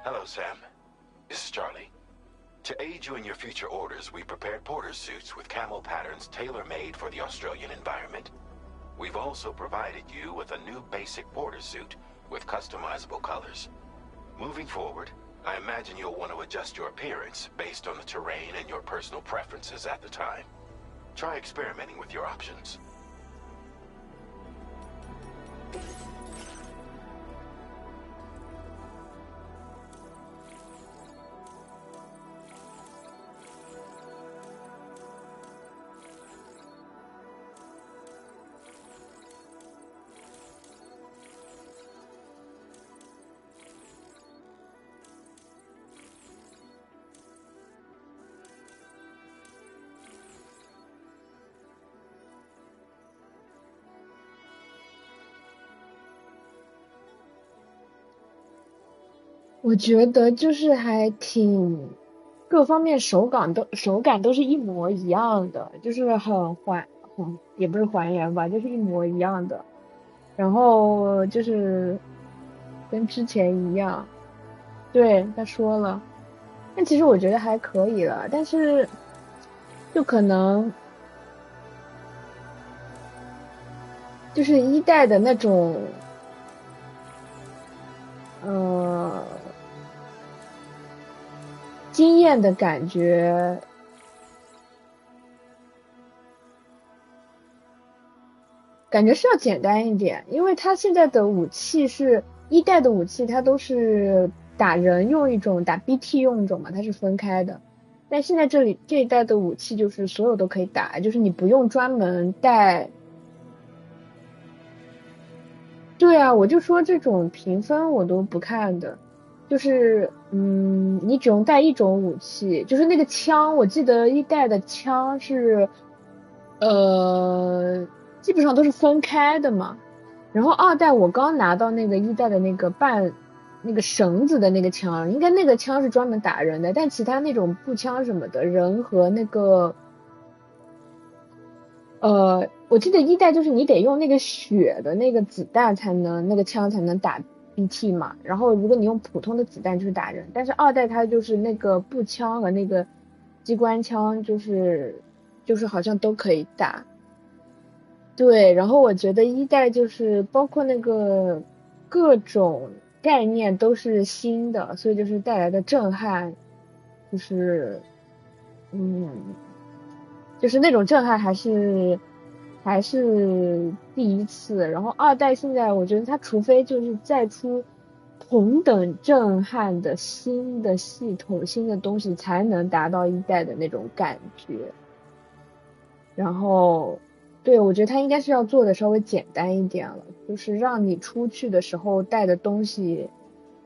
Hello, Sam. This is Charlie. To aid you in your future orders, we prepared porter's suits with camel patterns tailor-made for the Australian environment. We've also provided you with a new basic porter suit with customizable colors. Moving forward, I imagine you'll want to adjust your appearance based on the terrain and your personal preferences at the time. Try experimenting with your options.我觉得就是还挺各方面手感都是一模一样的，就是也不是还原吧，就是一模一样的。然后就是跟之前一样，对，他说了。但其实我觉得还可以了，但是就可能就是一代的那种惊艳的感觉是要简单一点，因为它现在的武器是一代的武器，它都是打人用一种，打 BT 用一种嘛，它是分开的。但现在这一代的武器就是所有都可以打，就是你不用专门带。对啊，我就说这种评分我都不看的，就是你只用带一种武器，就是那个枪，我记得一代的枪是基本上都是分开的嘛。然后二代我刚拿到那个一代的那个那个绳子的那个枪，应该那个枪是专门打人的，但其他那种步枪什么的，人和那个我记得一代就是你得用那个血的那个子弹那个枪才能打 BT 嘛，然后如果你用普通的子弹就是打人，但是二代它就是那个步枪和那个机关枪就是好像都可以打。对，然后我觉得一代就是包括那个各种概念都是新的，所以就是带来的震撼就是就是那种震撼还是第一次。然后二代现在我觉得它除非就是再出同等震撼的新的系统新的东西才能达到一代的那种感觉。然后对，我觉得它应该是要做的稍微简单一点了，就是让你出去的时候带的东西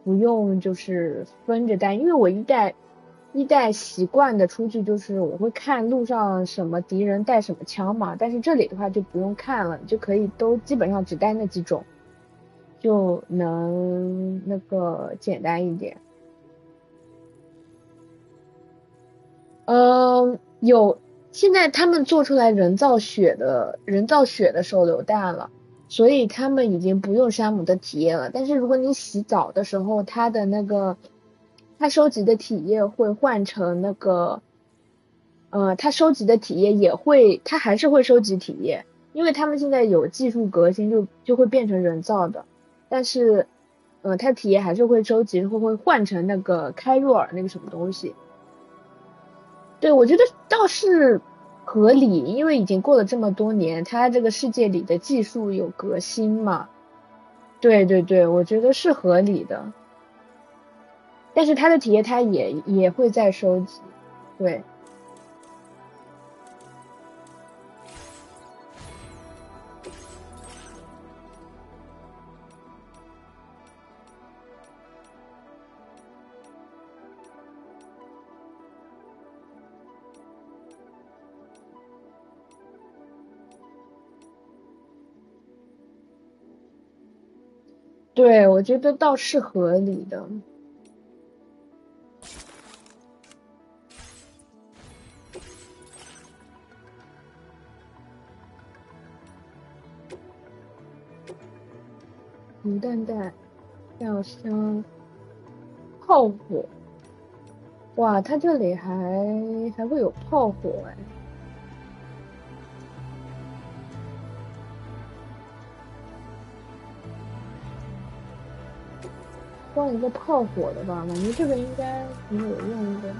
不用就是分着带，因为我一代习惯的出去就是我会看路上什么敌人带什么枪嘛，但是这里的话就不用看了，你就可以都基本上只带那几种，就能那个简单一点。有，现在他们做出来人造血的手榴弹了，所以他们已经不用山姆的体液了。但是如果你洗澡的时候，他的那个他收集的体液会换成那个，他收集的体液也会，他还是会收集体液，因为他们现在有技术革新，就会变成人造的，但是，他体液还是会收集，会换成那个开若尔那个什么东西。对，我觉得倒是合理，因为已经过了这么多年，他这个世界里的技术有革新嘛。对对对，我觉得是合理的。但是他的体液他也会再收集，对。对，我觉得倒是合理的。卤蛋蛋，药箱，炮火。哇，它这里还会有炮火哎。装一个炮火的吧，感觉这个应该挺有用的。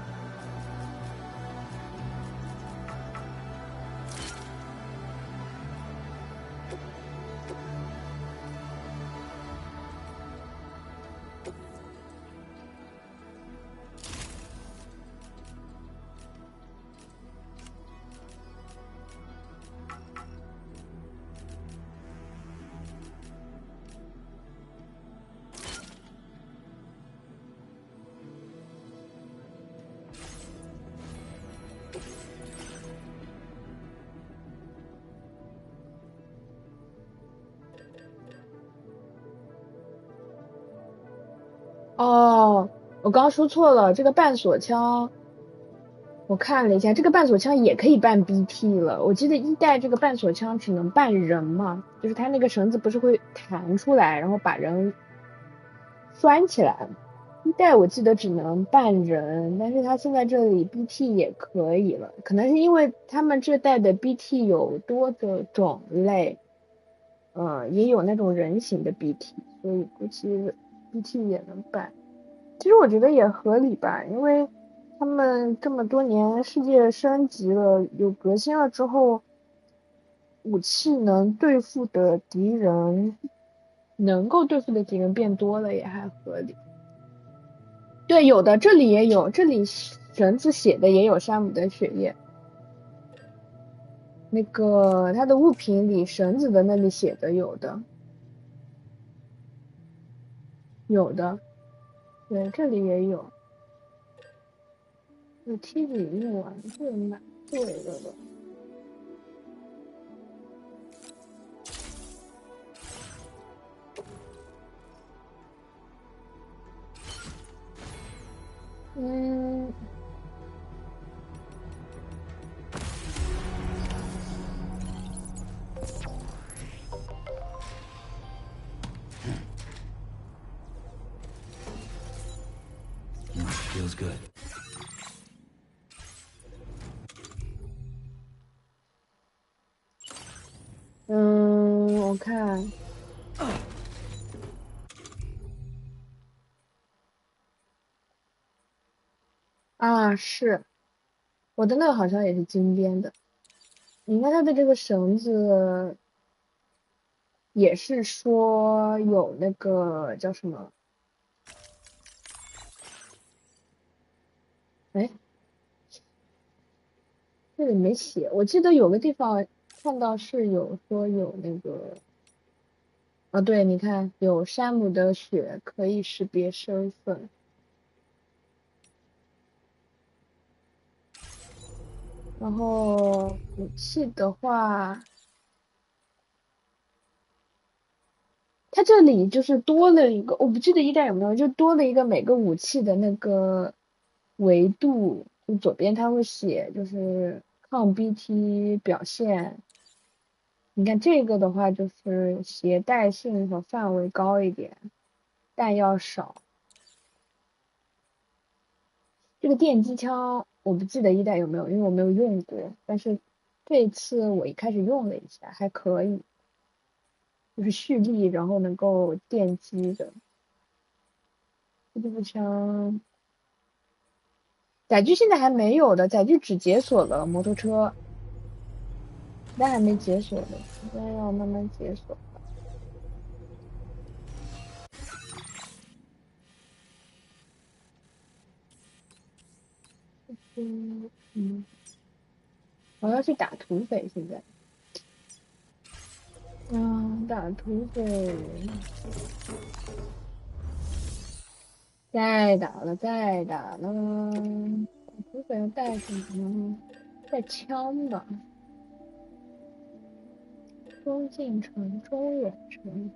哦，我刚刚说错了，这个半锁枪，我看了一下，这个半锁枪也可以办 BT 了。我记得一代这个半锁枪只能办人嘛，就是它那个绳子不是会弹出来，然后把人拴起来。一代我记得只能办人，但是它现在这里 BT 也可以了，可能是因为他们这代的 BT 有多的种类，也有那种人形的 BT，所以估计 BT 也能办。其实我觉得也合理吧，因为他们这么多年世界升级了，有革新了之后，武器能对付的敌人，能够对付的敌人变多了，也还合理。对，有的，这里也有，这里绳子写的也有山姆的血液。那个他的物品里绳子的那里写的有的，有的，对，这里也有。这梯子里面玩具蛮对了的。嗯。Feels good. 我看。啊，是，我的那个好像也是金边的。你看它的这个绳子，也是说有那个叫什么？哎，这里没写，我记得有个地方看到是有说有那个，啊，对，你看有山姆的血可以识别身份。然后武器的话，它这里就是多了一个，我不记得一代有没有，就多了一个每个武器的那个维度，就左边它会写就是抗 BT 表现，你看这个的话，就是携带性和范围高一点，弹药少。这个电击枪我不记得一代有没有，因为我没有用过。但是这次我一开始用了一下，还可以，就是蓄力，然后能够电击的。这步枪，载具现在还没有的，载具只解锁了摩托车，但还没解锁的，应该要慢慢解锁。我要去打土匪，现在。打土匪。再打了，再打了。打土匪要带什么呢？带枪吧。中近程、中远程，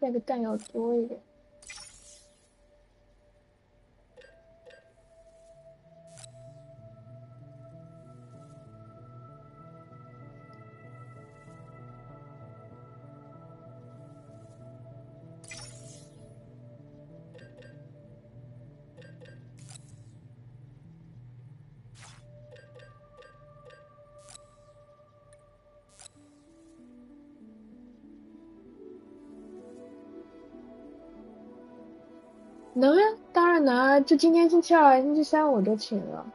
带个弹药多一点。能呀，当然能啊！就今天星期二、星期三我都请了。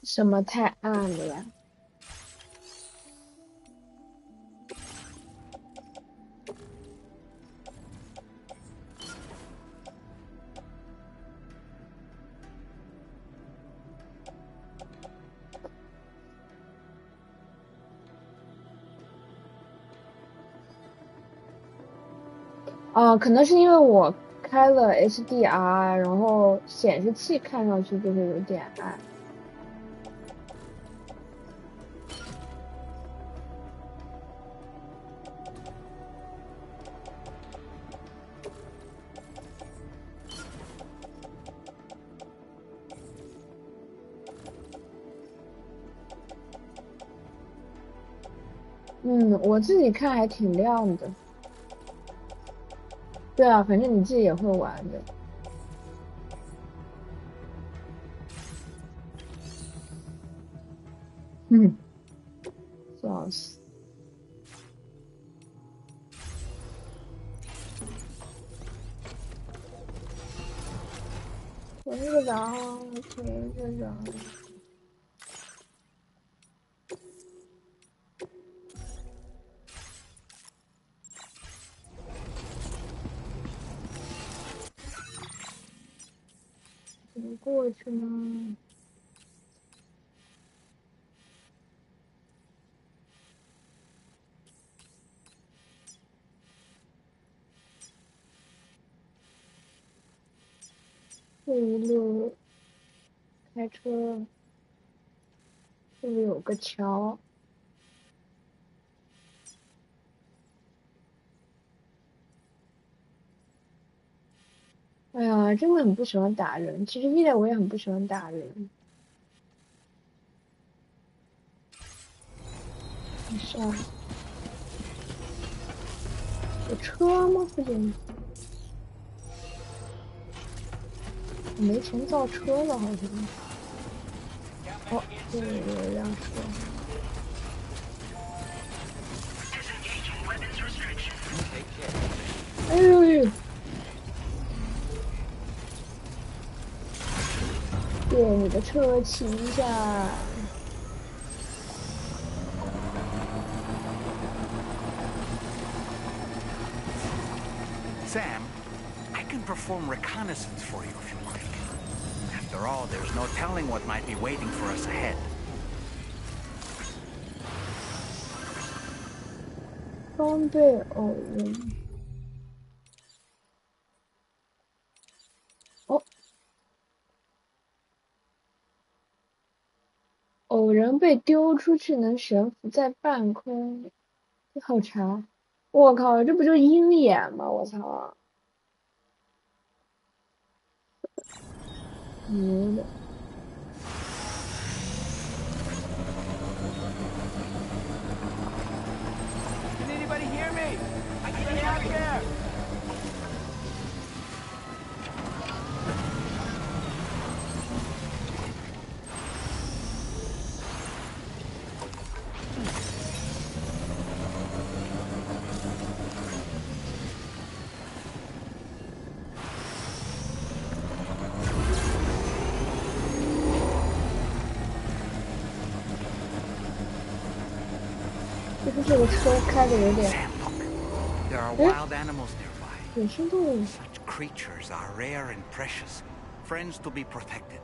什么太暗了呀？哦，可能是因为我开了 HDR，然后显示器看上去就是有点暗。我自己看还挺亮的。对啊，反正你自己也会玩的。笑死。前个章，前个章。怎么过去呢？这一路开车，这里有个桥。哎呀，真的很不喜欢打人。其实一代我也很不喜欢打人。算了。有车吗？附近？我没钱造车了，好像。哦，这里有一辆车。哎呦呦！有借你的车骑一下。Sam, I can perform reconnaissance for you if you like. After all, there's no telling what might be waiting for us ahead. 装备偶人。哦，偶人被丢出去能悬浮在半空，这好查。我靠，这不就是鹰眼吗？我操！牛的。Can anybody hear me? I can get out of there.这个车开的有点。 Sam, look. There are wild animals nearby. 野生动物。 Such creatures are rare and precious. Friends to be protected.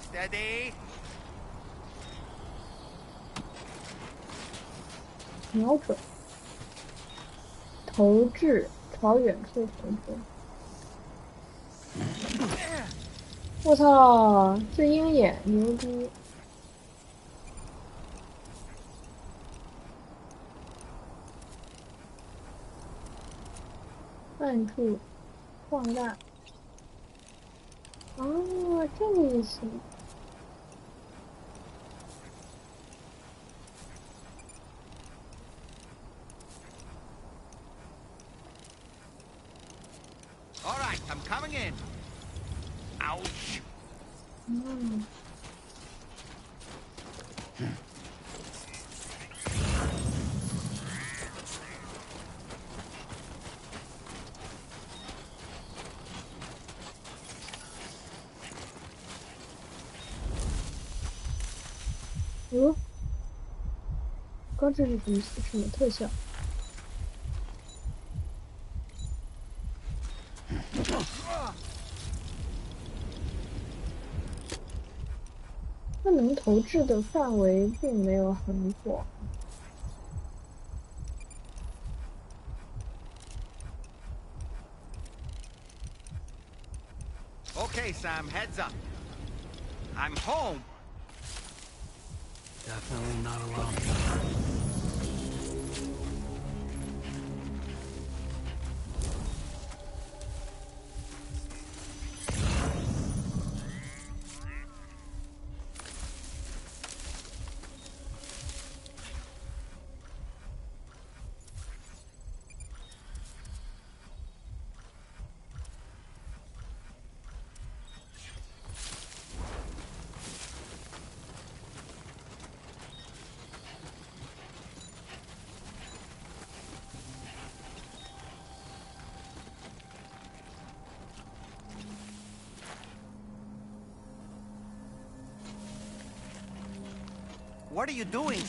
Steady. 瞄准，投掷，朝远处投掷。我操，这鹰眼牛逼！暗处放大。哦，这个意思。 All right, I'm coming in. Ouch. 嗯。哦，刚这是什么特效？它能投掷的范围并没有很广。 Okay, Sam, heads up. I'm home. Definitely not alone. What are you doing?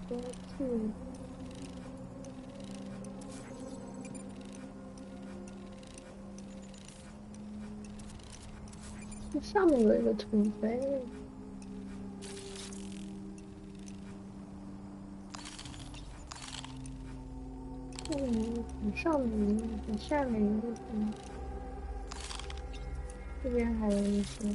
多次。这上面有一个土飞。很上面很下面一个这边还有一些。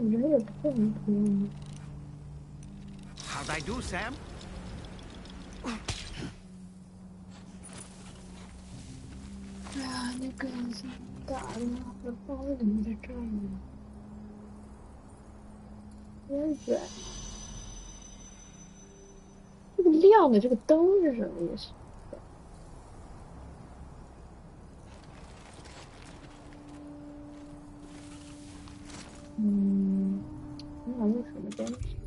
人也不是很多。How'd I do, Sam? 哎呀，那个打的我的包怎么在这儿呢？有点远。这个亮的这个灯是什么意思？你想用什么东西？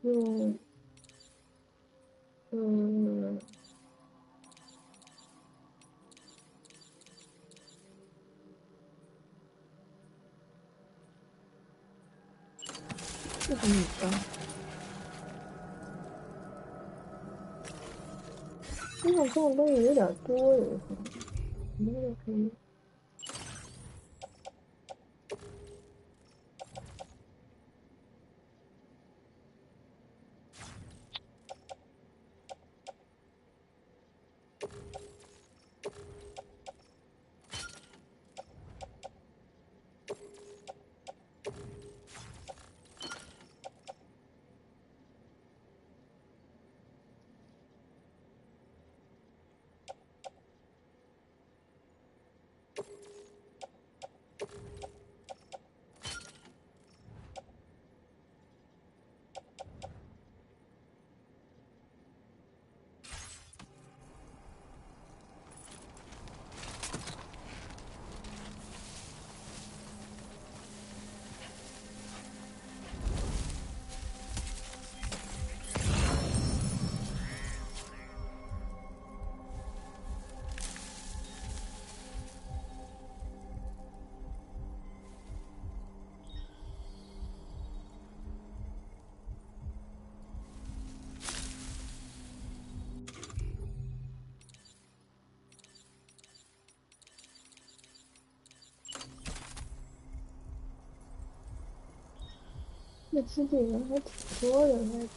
用，这个女的，这种这种东西有点多，有的时候，什么都可以。这基地人还挺多的呢。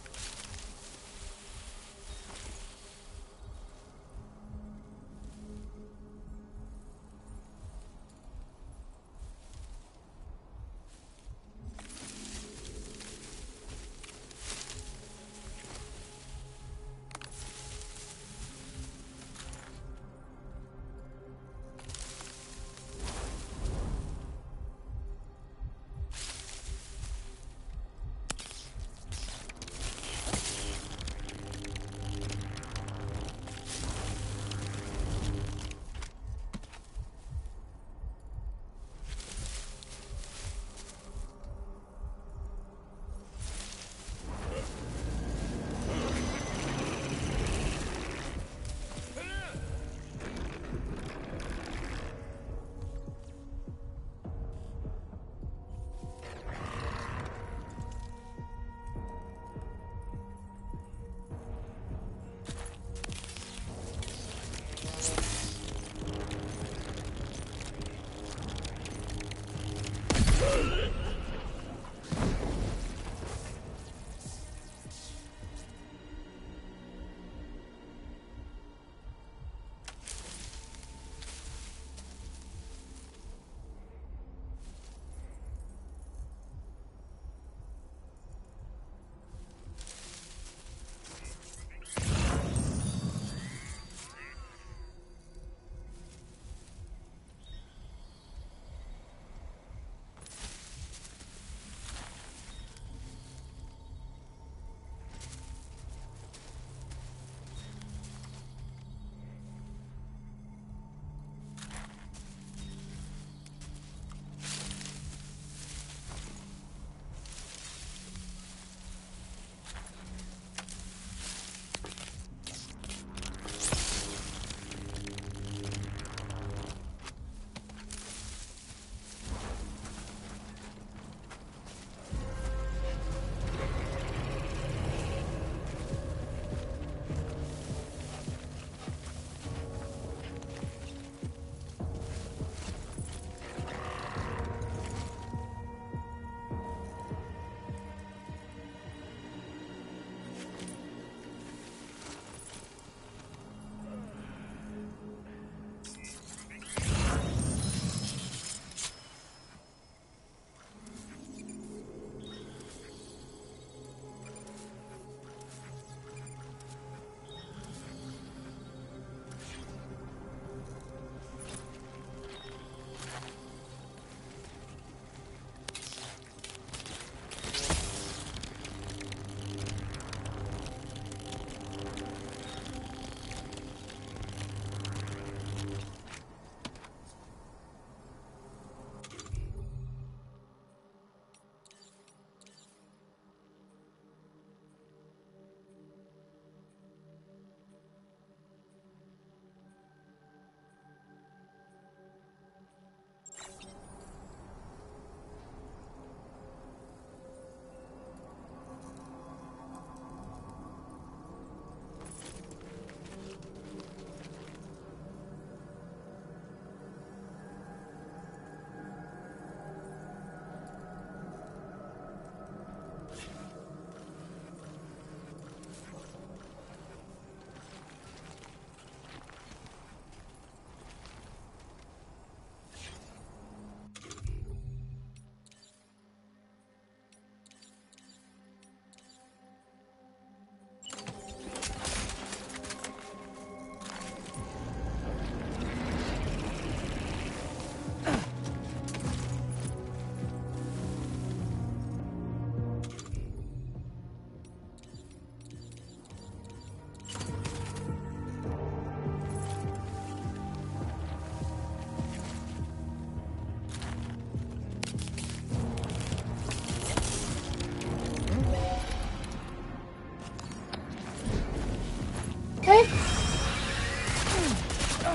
哎，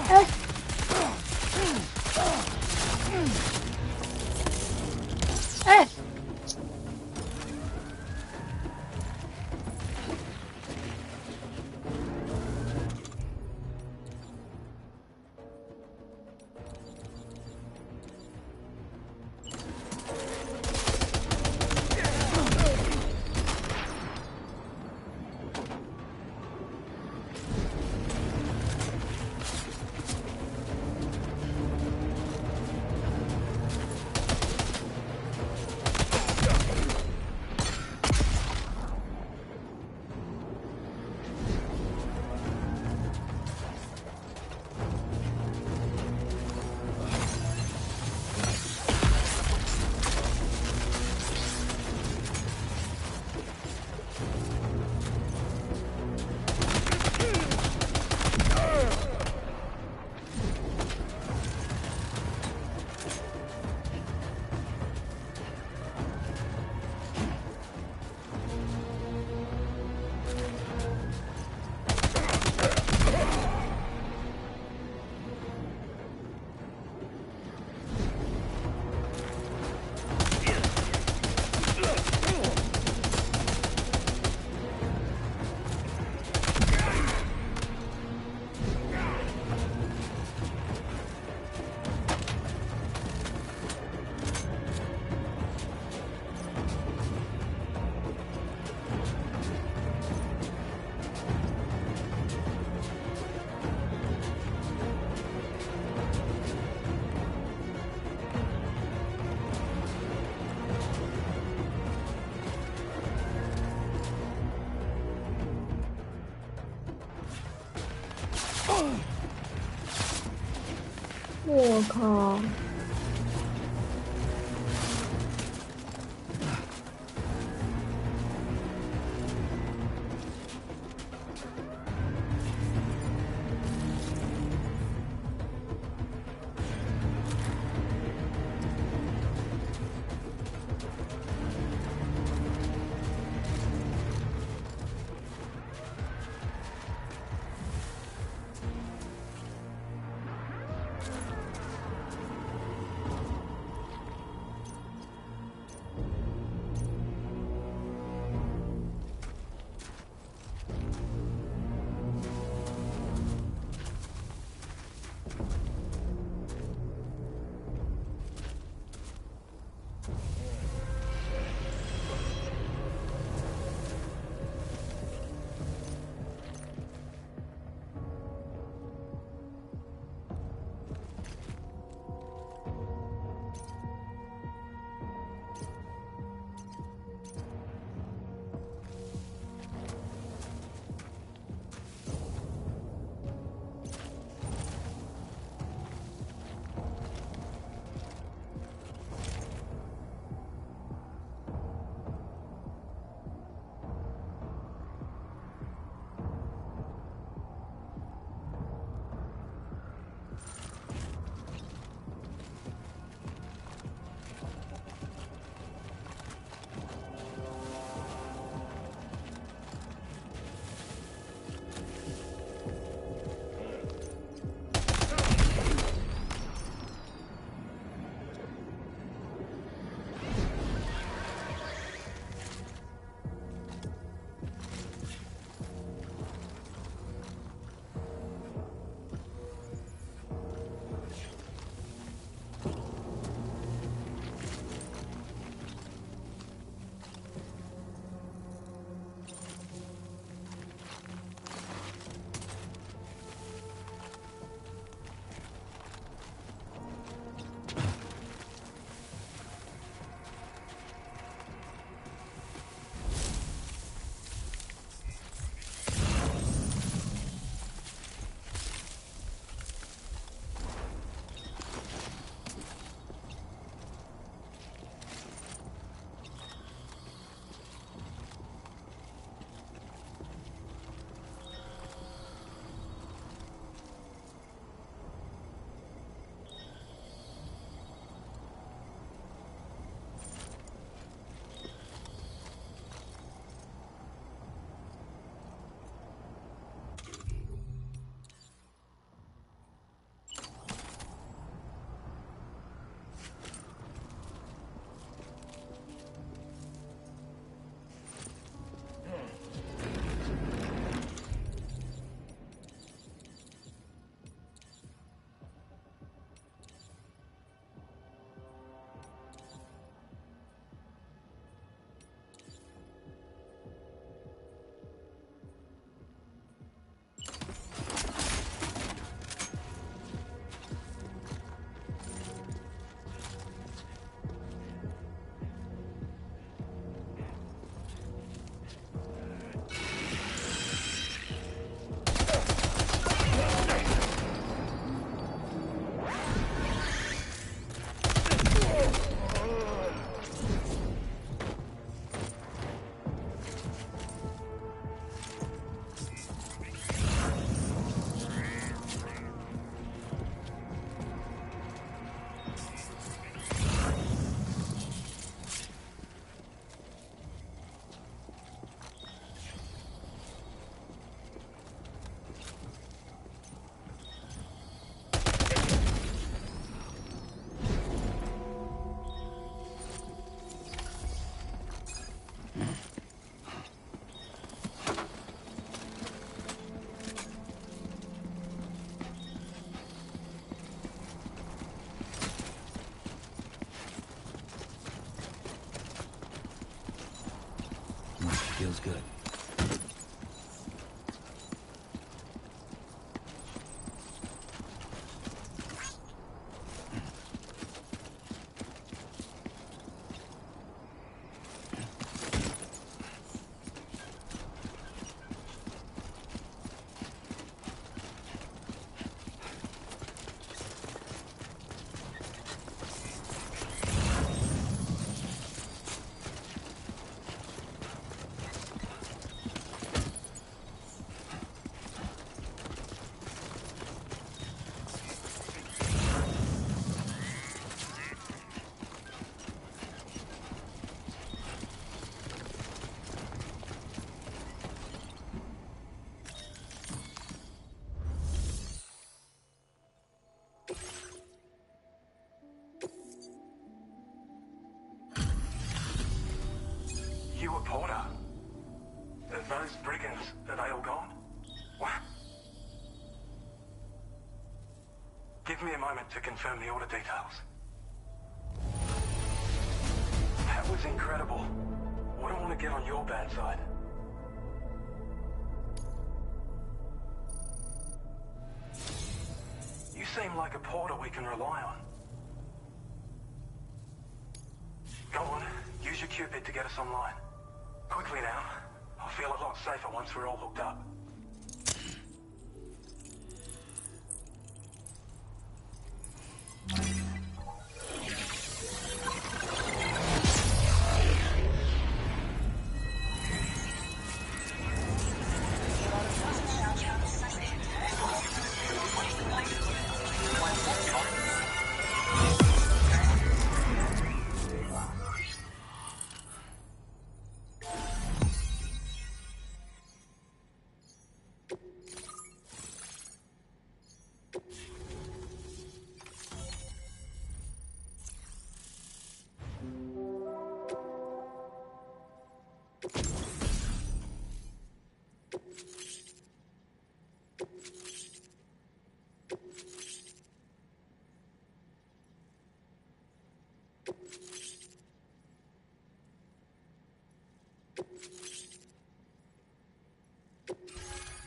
哎，哎。我靠！ good. You were Porter? Those brigands, are they all gone? What? Give me a moment to confirm the order details. That was incredible. Wouldn't want to get on your bad side. You seem like a Porter we can rely on. Go on, use your Cupid to get us online. Quickly now. I'll feel a lot safer once we're all hooked up.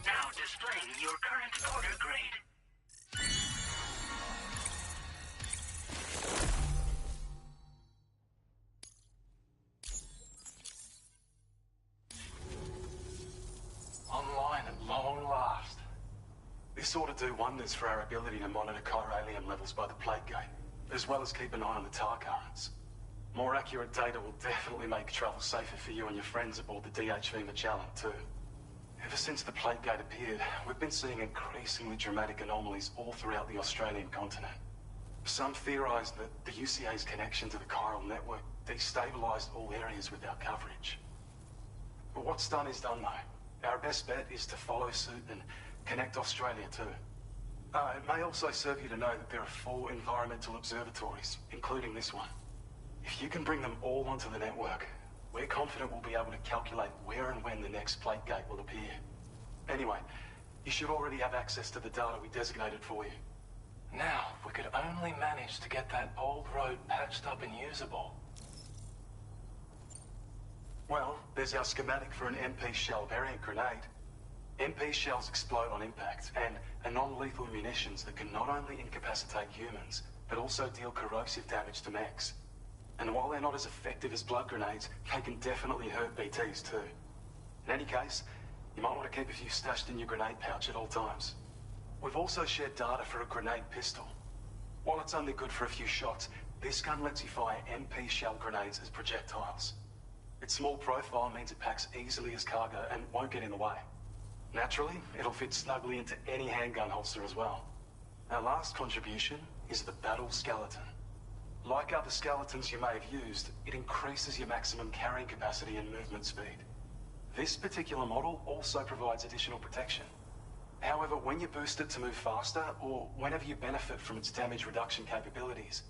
Now displaying your current order grade. Online at long last. This ought to do wonders for our ability to monitor chiralium levels by the plague gate, as well as keep an eye on the tar currents. More accurate data will definitely make travel safer for you and your friends aboard the DHV Magellan, too. Ever since the plague gate appeared, we've been seeing increasingly dramatic anomalies all throughout the Australian continent. Some theorise that the UCA's connection to the chiral network destabilised all areas with our coverage. But what's done is done, though. Our best bet is to follow suit and connect Australia, too. It may also serve you to know that there are 4 environmental observatories, including this one. If you can bring them all onto the network, we're confident we'll be able to calculate where and when the next plague gate will appear. Anyway, you should already have access to the data we designated for you. Now, if we could only manage to get that old road patched up and usable. Well, there's our schematic for an MP shell variant grenade. MP shells explode on impact and are non-lethal munitions that can not only incapacitate humans, but also deal corrosive damage to mechs. And while they're not as effective as blood grenades, they can definitely hurt BTs too. In any case, you might want to keep a few stashed in your grenade pouch at all times. We've also shared data for a grenade pistol. While it's only good for a few shots, this gun lets you fire MP shell grenades as projectiles. Its small profile means it packs easily as cargo and won't get in the way. Naturally, it'll fit snugly into any handgun holster as well. Our last contribution is the battle skeleton. Like other skeletons you may have used, it increases your maximum carrying capacity and movement speed. This particular model also provides additional protection. However, when you boost it to move faster, or whenever you benefit from its damage reduction capabilities,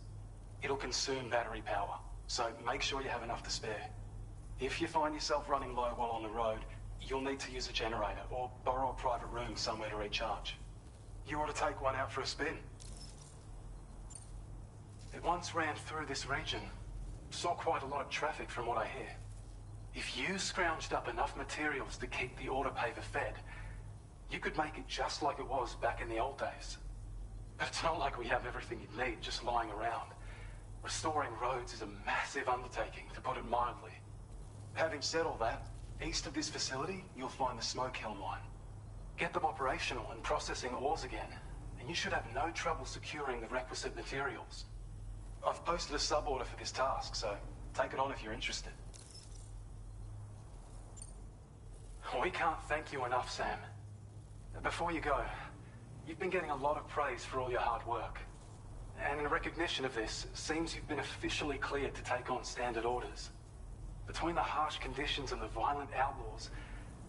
it'll consume battery power, so make sure you have enough to spare. If you find yourself running low while on the road, you'll need to use a generator or borrow a private room somewhere to recharge. You ought to take one out for a spin. It once ran through this region. Saw quite a lot of traffic from what I hear. If you scrounged up enough materials to keep the autopaver fed, you could make it just like it was back in the old days. But it's not like we have everything you'd need just lying around. Restoring roads is a massive undertaking, to put it mildly. Having said all that, east of this facility, you'll find the Smoke Hill mine. Get them operational and processing ores again, and you should have no trouble securing the requisite materials. I've posted a sub-order for this task, so take it on if you're interested. We can't thank you enough, Sam. Before you go, you've been getting a lot of praise for all your hard work. And in recognition of this, it seems you've been officially cleared to take on standard orders. Between the harsh conditions and the violent outlaws,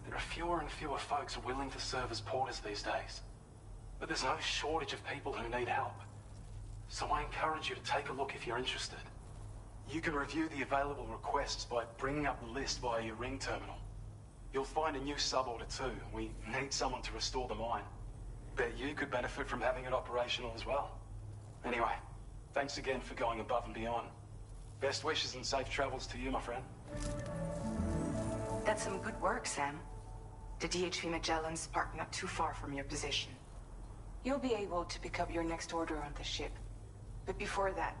there are fewer and fewer folks willing to serve as porters these days. But there's no shortage of people who need help. So I encourage you to take a look if you're interested. You can review the available requests by bringing up the list via your ring terminal. You'll find a new sub-order too. We need someone to restore the mine. Bet you could benefit from having it operational as well. Anyway, thanks again for going above and beyond. Best wishes and safe travels to you, my friend. That's some good work, Sam. The DHV Magellan's parked not too far from your position. You'll be able to pick up your next order on the ship. But before that,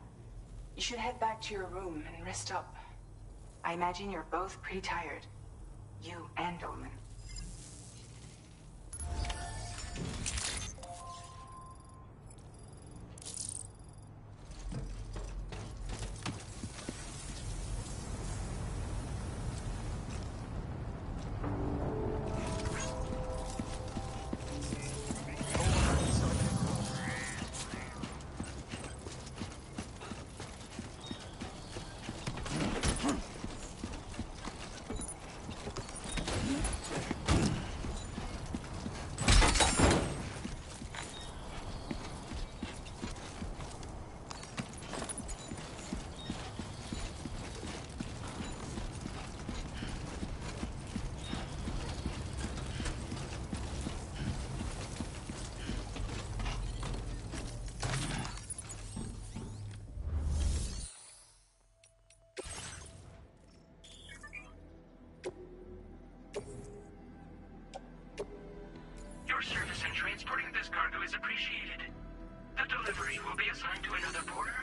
you should head back to your room and rest up. I imagine you're both pretty tired. You and Omen. Your service in transporting this cargo is appreciated. The delivery will be assigned to another porter.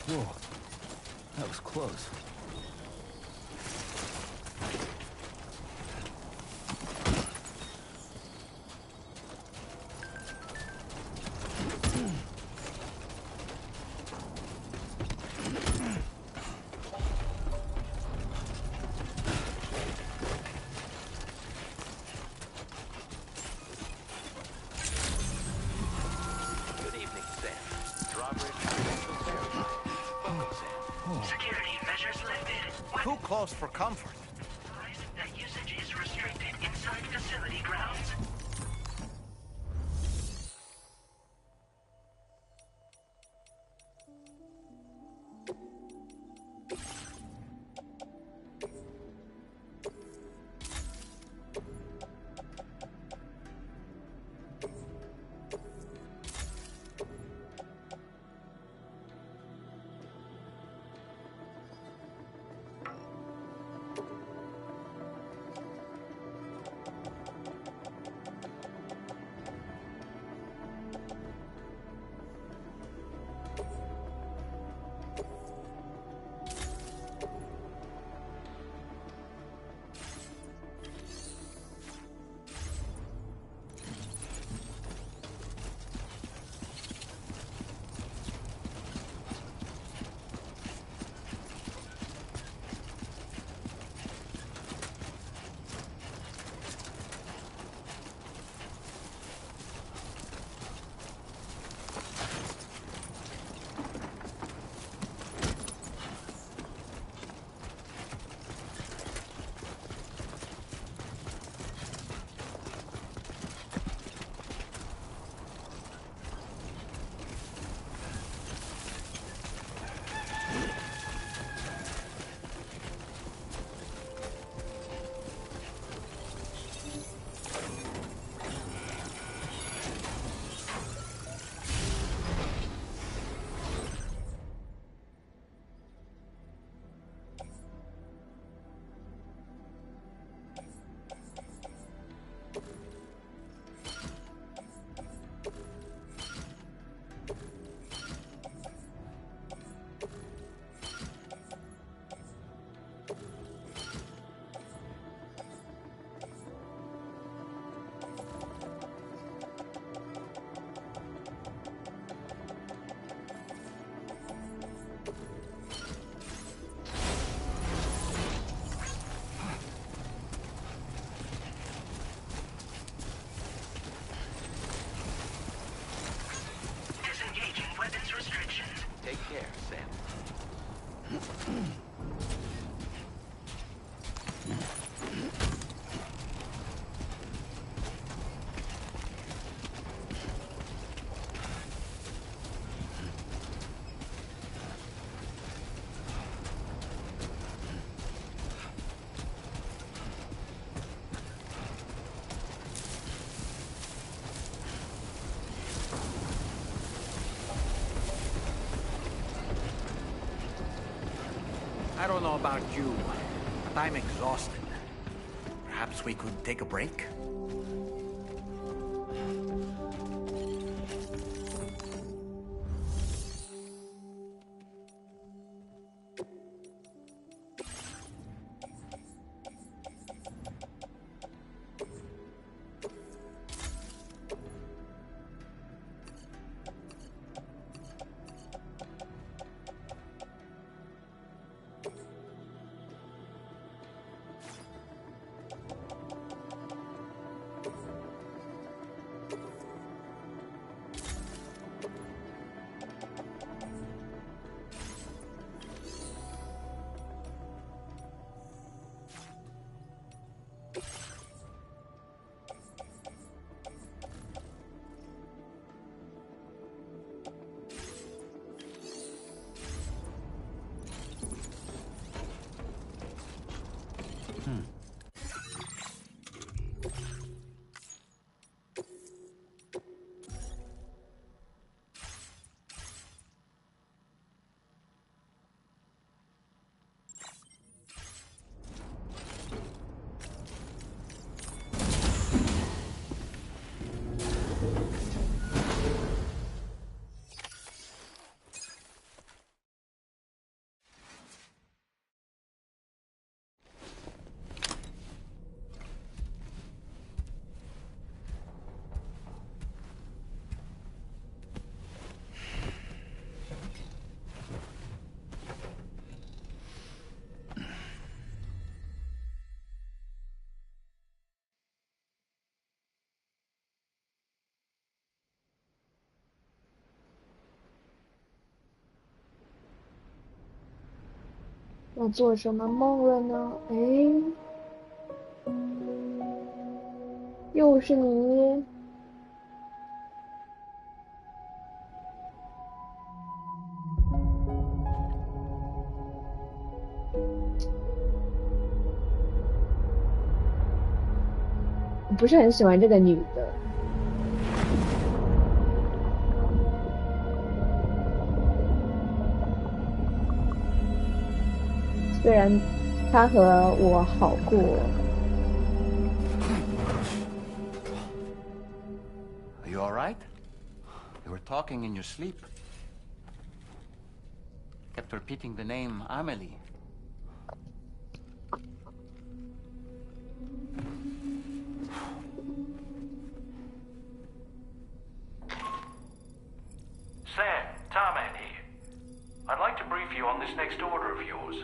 Whoa, that was close. Security measures lifted. Too close for comfort. That usage is restricted inside facility grounds. I don't know about you, but I'm exhausted. Perhaps we could take a break?要做什么梦了呢？哎，又是你。我不是很喜欢这个女的。虽然她和我好过。Are you all right? You were talking in your sleep. Kept repeating the name Amelie. Sam, Tarman here. I'd like to brief you on this next order of yours.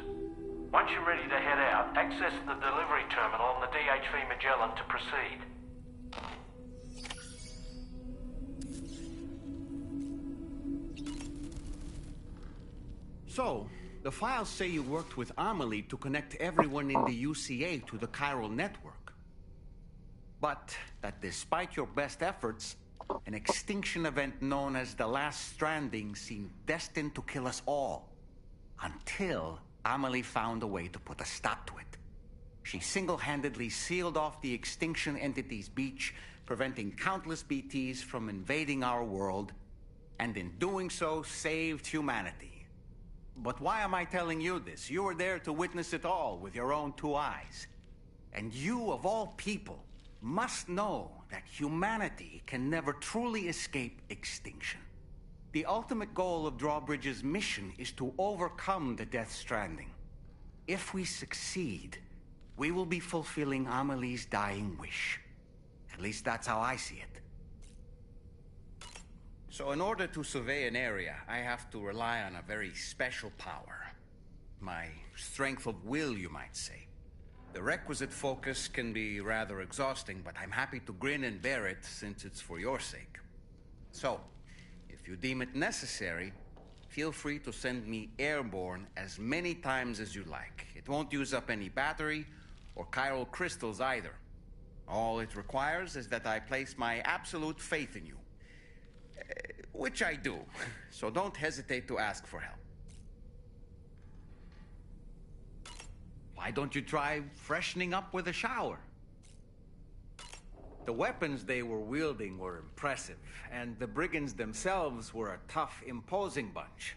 Once you're ready to head out, access the delivery terminal on the DHV Magellan to proceed. So, the files say you worked with Amelie to connect everyone in the UCA to the chiral network. But that despite your best efforts, an extinction event known as the Last Stranding seemed destined to kill us all. Until Amelie found a way to put a stop to it. She single-handedly sealed off the extinction entity's beach, preventing countless BTs from invading our world, and in doing so, saved humanity. But why am I telling you this? You were there to witness it all with your own two eyes. And you, of all people, must know that humanity can never truly escape extinction. The ultimate goal of Drawbridge's mission is to overcome the Death Stranding. If we succeed, we will be fulfilling Amelie's dying wish. At least that's how I see it. So in order to survey an area, I have to rely on a very special power. My strength of will, you might say. The requisite focus can be rather exhausting, but I'm happy to grin and bear it since it's for your sake. So, if you deem it necessary, feel free to send me airborne as many times as you like. It won't use up any battery or chiral crystals either. All it requires is that I place my absolute faith in you. Which I do, so don't hesitate to ask for help. Why don't you try freshening up with a shower? The weapons they were wielding were impressive, and the brigands themselves were a tough, imposing bunch.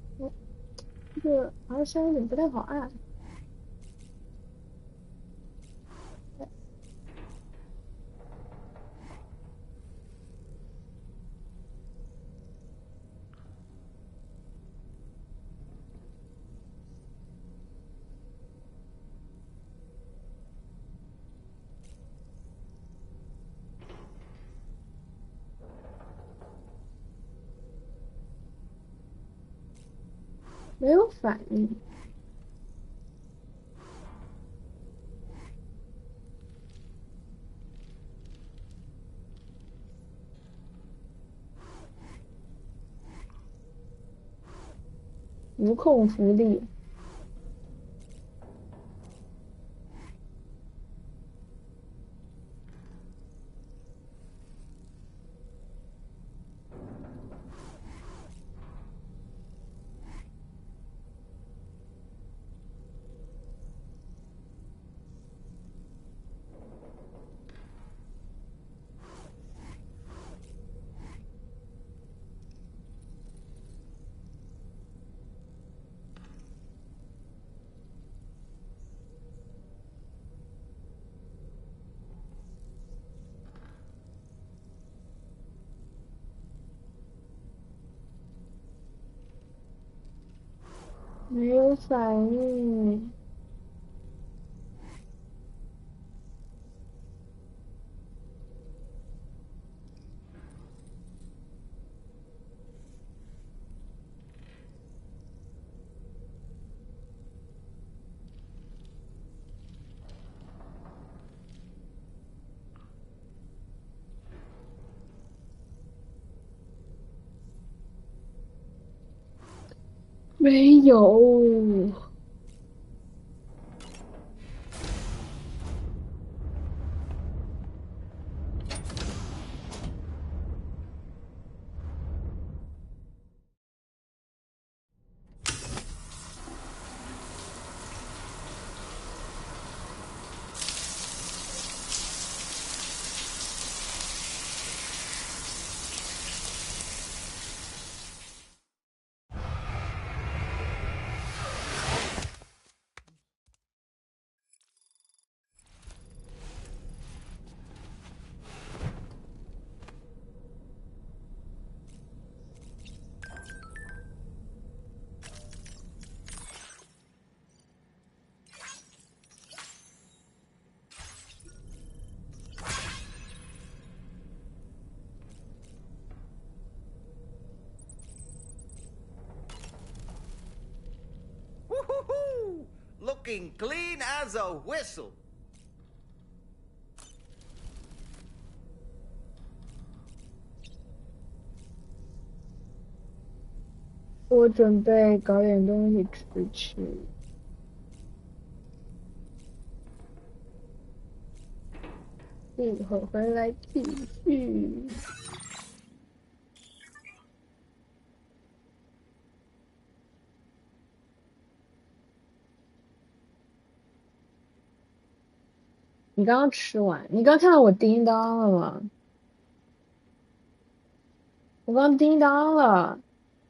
这个 R3有点不太好按。没有反应。无控浮力。没有反应。没有。Looking clean as a whistle. 我准备搞点东西吃。一会儿回来继续。你刚刚吃完，你刚看到我叮当了吗？我刚叮当了。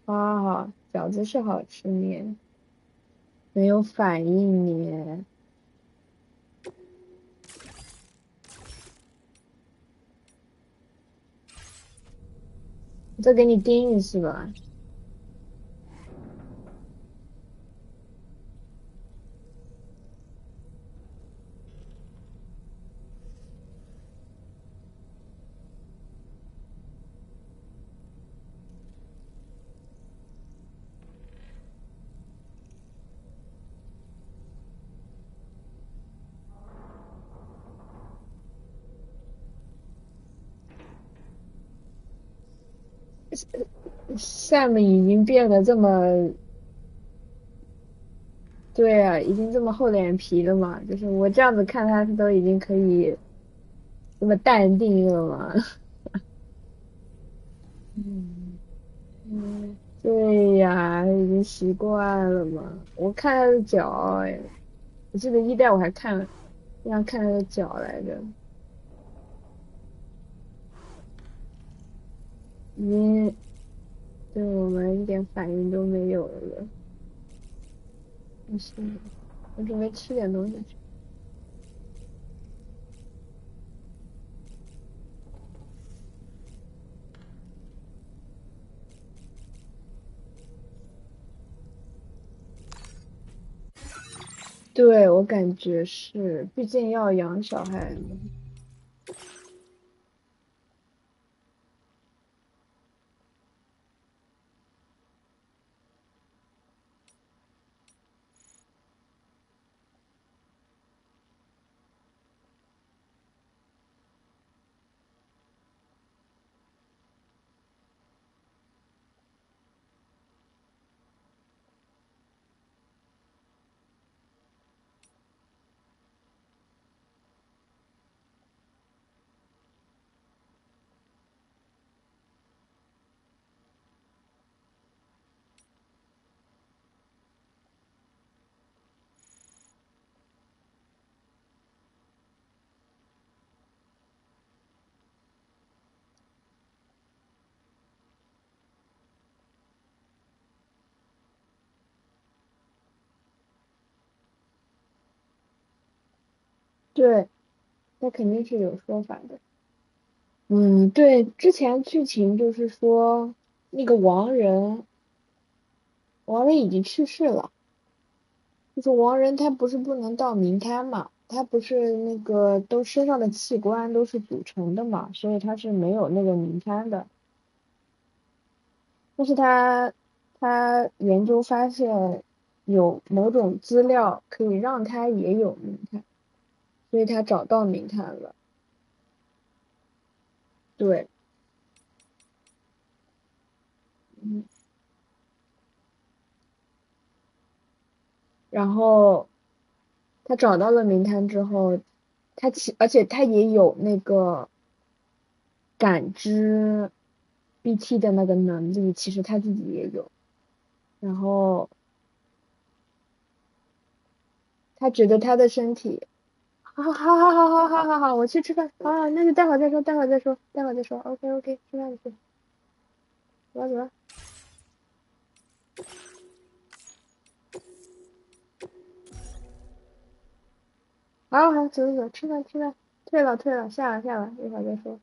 好，饺子是好吃面。没有反应你。我再给你叮一次吧。Sam 已经变得这么，对啊，已经这么厚脸皮了嘛？就是我这样子看他都已经可以这么淡定了嘛？对呀，已经习惯了嘛。我看他的脚，哎，我记得一代我还看他的脚来着，已经对我们一点反应都没有了。不行，我准备吃点东西去。对，我感觉是，毕竟要养小孩嘛。对，那肯定是有说法的。对，之前剧情就是说那个王人已经去世了，就是王人他不是不能到冥滩嘛，他不是那个都身上的器官都是组成的嘛，所以他是没有那个冥滩的。但是他研究发现有某种资料可以让他也有冥滩，所以他找到冥滩了。对，嗯，然后他找到了冥滩之后，而且他也有那个感知 BT 的那个能力，其实他自己也有。然后他觉得他的身体，好，我去吃饭，好，那就待会儿再说，，OK OK，吃饭去，走了。好，走，吃饭，退了，下了，一会儿再说。